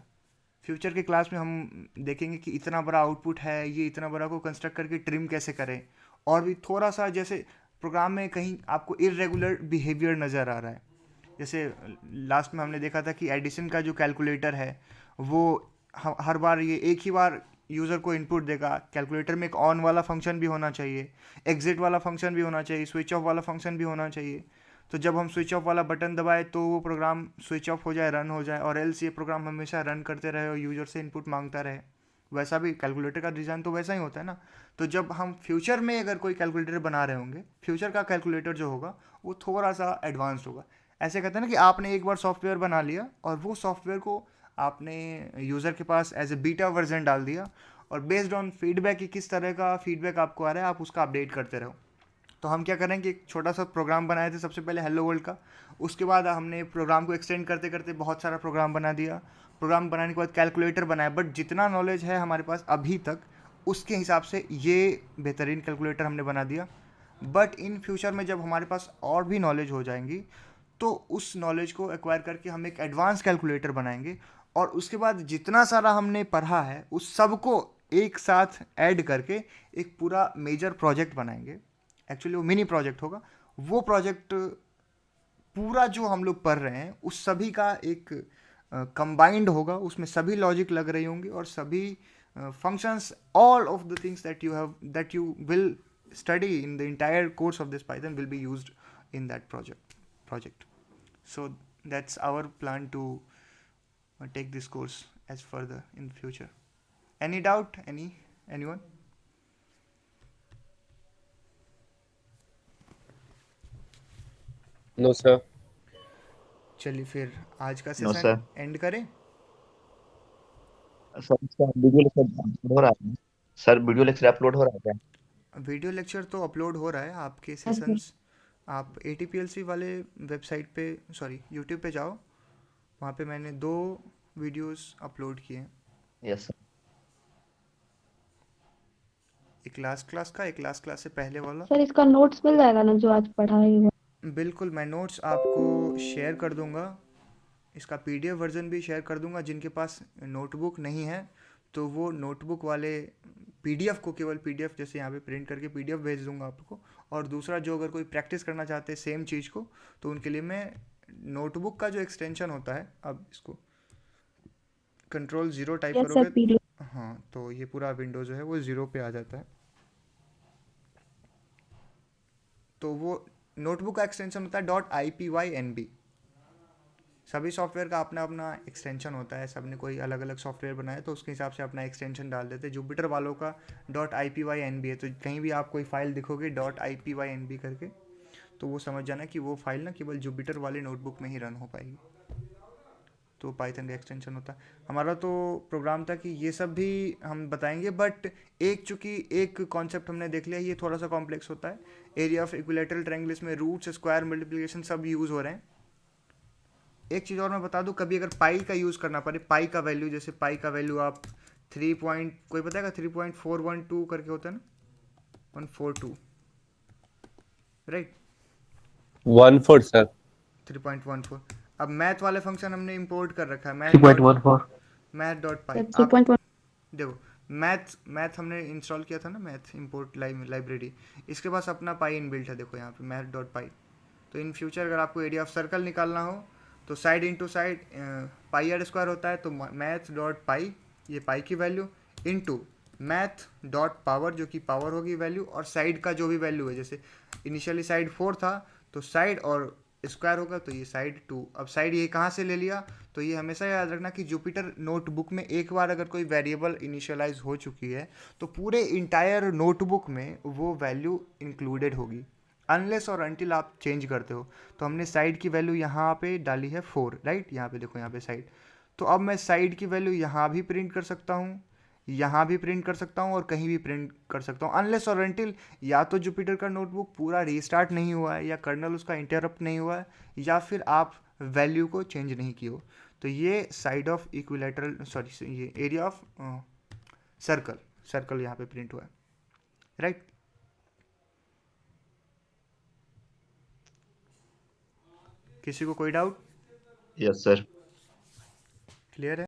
फ्यूचर के क्लास में हम देखेंगे कि इतना बड़ा आउटपुट है, ये इतना बड़ा को कंस्ट्रक्ट करके ट्रिम कैसे करें, और भी थोड़ा सा जैसे प्रोग्राम में कहीं आपको इरेगुलर बिहेवियर नज़र आ रहा है। जैसे लास्ट में हमने देखा था कि एडिशन का जो कैलकुलेटर है वो हर बार ये एक ही बार यूज़र को इनपुट देगा। कैलकुलेटर में एक ऑन वाला फंक्शन भी होना चाहिए, एग्जिट वाला फंक्शन भी होना चाहिए, स्विच ऑफ वाला फंक्शन भी होना चाहिए। तो जब हम स्विच ऑफ वाला बटन दबाए तो वो प्रोग्राम स्विच ऑफ हो जाए, रन हो जाए, और एल्स ये प्रोग्राम हमेशा रन करते रहे और यूज़र से इनपुट मांगता रहे। वैसा भी कैलकुलेटर का डिज़ाइन तो वैसा ही होता है ना। तो जब हम फ्यूचर में अगर कोई कैलकुलेटर बना रहे होंगे, फ्यूचर का कैलकुलेटर जो होगा वो थोड़ा सा एडवांस्ड होगा। ऐसे कहते हैं ना कि आपने एक बार सॉफ्टवेयर बना लिया और वो सॉफ्टवेयर को आपने यूज़र के पास एज ए बीटा वर्जन डाल दिया, और बेस्ड ऑन फीडबैक कि किस तरह का फीडबैक आपको आ रहा है आप उसका अपडेट करते रहो। तो हम क्या करें कि एक छोटा सा प्रोग्राम बनाए थे सबसे पहले हेलो वर्ल्ड का, उसके बाद हमने प्रोग्राम को एक्सटेंड करते करते बहुत सारा प्रोग्राम बना दिया। प्रोग्राम बनाने के बाद कैलकुलेटर बनाया, बट जितना नॉलेज है हमारे पास अभी तक उसके हिसाब से ये बेहतरीन कैलकुलेटर हमने बना दिया। बट इन फ्यूचर में जब हमारे पास और भी नॉलेज हो जाएंगी तो उस नॉलेज को एक्वायर करके हम एक एडवांस कैलकुलेटर बनाएंगे, और उसके बाद जितना सारा हमने पढ़ा है उस सब को एक साथ ऐड करके एक पूरा मेजर प्रोजेक्ट बनाएंगे। एक्चुअली वो मिनी प्रोजेक्ट होगा। वो प्रोजेक्ट पूरा जो हम लोग पढ़ रहे हैं उस सभी का एक कंबाइंड होगा, उसमें सभी लॉजिक लग रही होंगी और सभी functions, all of the things that you will study in the entire course of this Python will be used in that project. So that's our plan to take this course as further in the future. Any doubt? Anyone? No sir. चलिए फिर आज का no session sir. End करें। Sir इसका video lecture हो रहा है sir? Video lecture upload हो रहा है क्या? वीडियो लेक्चर तो अपलोड हो रहा है, आपके सर सेशंस आप ATPLC वाले वेबसाइट पे, सॉरी यूट्यूब पे जाओ, वहाँ पे मैंने 2 वीडियोस अपलोड किए हैं। Yes sir. एक लास्ट क्लास का, एक लास्ट क्लास से पहले वाला। सर इसका नोट्स मिल जाएगा ना जो आज पढ़ाई है? बिल्कुल, मैं नोट्स आपको शेयर कर दूंगा, इसका PDF वर्जन भी शेयर कर दूंगा। जिनके पास नोटबुक नहीं है तो वो नोटबुक वाले PDF को केवल PDF जैसे यहाँ पे प्रिंट करके PDF भेज दूंगा आपको। और दूसरा, जो अगर कोई प्रैक्टिस करना चाहते हैं सेम चीज़ को, तो उनके लिए मैं नोटबुक का जो एक्सटेंशन होता है, अब इसको Ctrl 0 टाइप यस सर करोगे, PDF। हाँ, तो ये पूरा विंडो जो है वो 0 पे आ जाता है। तो वो नोटबुक का एक्सटेंशन होता है .ipynb। सभी सॉफ्टवेयर का अपना अपना एक्सटेंशन होता है, सब ने कोई अलग अलग सॉफ्टवेयर बनाया तो उसके हिसाब से अपना एक्सटेंशन डाल देते हैं। जुपिटर वालों का .ipynb है, तो कहीं भी आप कोई फाइल दिखोगे .ipynb करके, तो वो समझ जाना कि वो फाइल ना केवल जुपिटर वाले नोटबुक में ही रन हो पाएगी। तो पाइथन का एक्सटेंशन होता है। हमारा तो प्रोग्राम था कि ये सब भी हम बताएंगे, बट चूँकि एक कॉन्सेप्ट हमने देख लिया, ये थोड़ा सा कॉम्प्लेक्स होता है। एरिया ऑफ इक्विलैटरल ट्रायंगल, इसमें रूट्स, स्क्वायर, मल्टीप्लिकेशन सब यूज़ हो रहे हैं। एक चीज़ और मैं बता दूं, कभी अगर पाई का यूज़ करना पड़े, पाई का वैल्यू, जैसे पाई का वैल्यू आप 3 पॉइंट, कोई बताएगा 3.412 करके होता है ना, 142, राइट, 1/4 सर। 3.14। अब मैथ वाले फंक्शन हमने इंपोर्ट कर रखा है, मैथ डॉट पाई। सर 3.1। देखो, मैथ हमने इंस्टॉल किया था ना, मैथ इंपोर्ट लाइब्रेरी, इसके पास अपना पाई इनबिल्ट है। देखो यहाँ पे मैथ डॉट पाई। तो इन फ्यूचर अगर आपको एरिया ऑफ सर्कल निकालना हो तो side into side pi r square होता है, तो मैथ डॉट पाई, ये पाई की value, into math dot power, जो कि पावर होगी वैल्यू, और साइड का जो भी वैल्यू है, जैसे इनिशियली साइड 4 था तो साइड और स्क्वायर होगा, तो ये साइड 2। अब साइड ये कहाँ से ले लिया, तो ये हमेशा याद रखना कि जुपिटर नोटबुक में एक बार अगर कोई वेरिएबल इनिशियलाइज हो चुकी है तो पूरे इंटायर नोटबुक में वो वैल्यू इंक्लूडेड होगी, अनलेस और अनटिल आप चेंज करते हो। तो हमने साइड की वैल्यू यहाँ पे डाली है 4, राइट, यहाँ पे देखो, यहाँ पे साइड। तो अब मैं साइड की वैल्यू यहाँ भी प्रिंट कर सकता हूँ, यहाँ भी प्रिंट कर सकता हूँ, और कहीं भी प्रिंट कर सकता हूँ, अनलेस और अनटिल या तो जुपिटर का नोटबुक पूरा रीस्टार्ट नहीं हुआ है, या कर्नल उसका इंटरप्ट नहीं हुआ है, या फिर आप वैल्यू को चेंज नहीं किए हो। तो ये साइड ऑफ इक्विलैटरल, सॉरी, ये एरिया ऑफ सर्कल सर्कल यहाँ पे प्रिंट हुआ है, राइट। किसी को कोई डाउट? Yes sir. क्लियर है?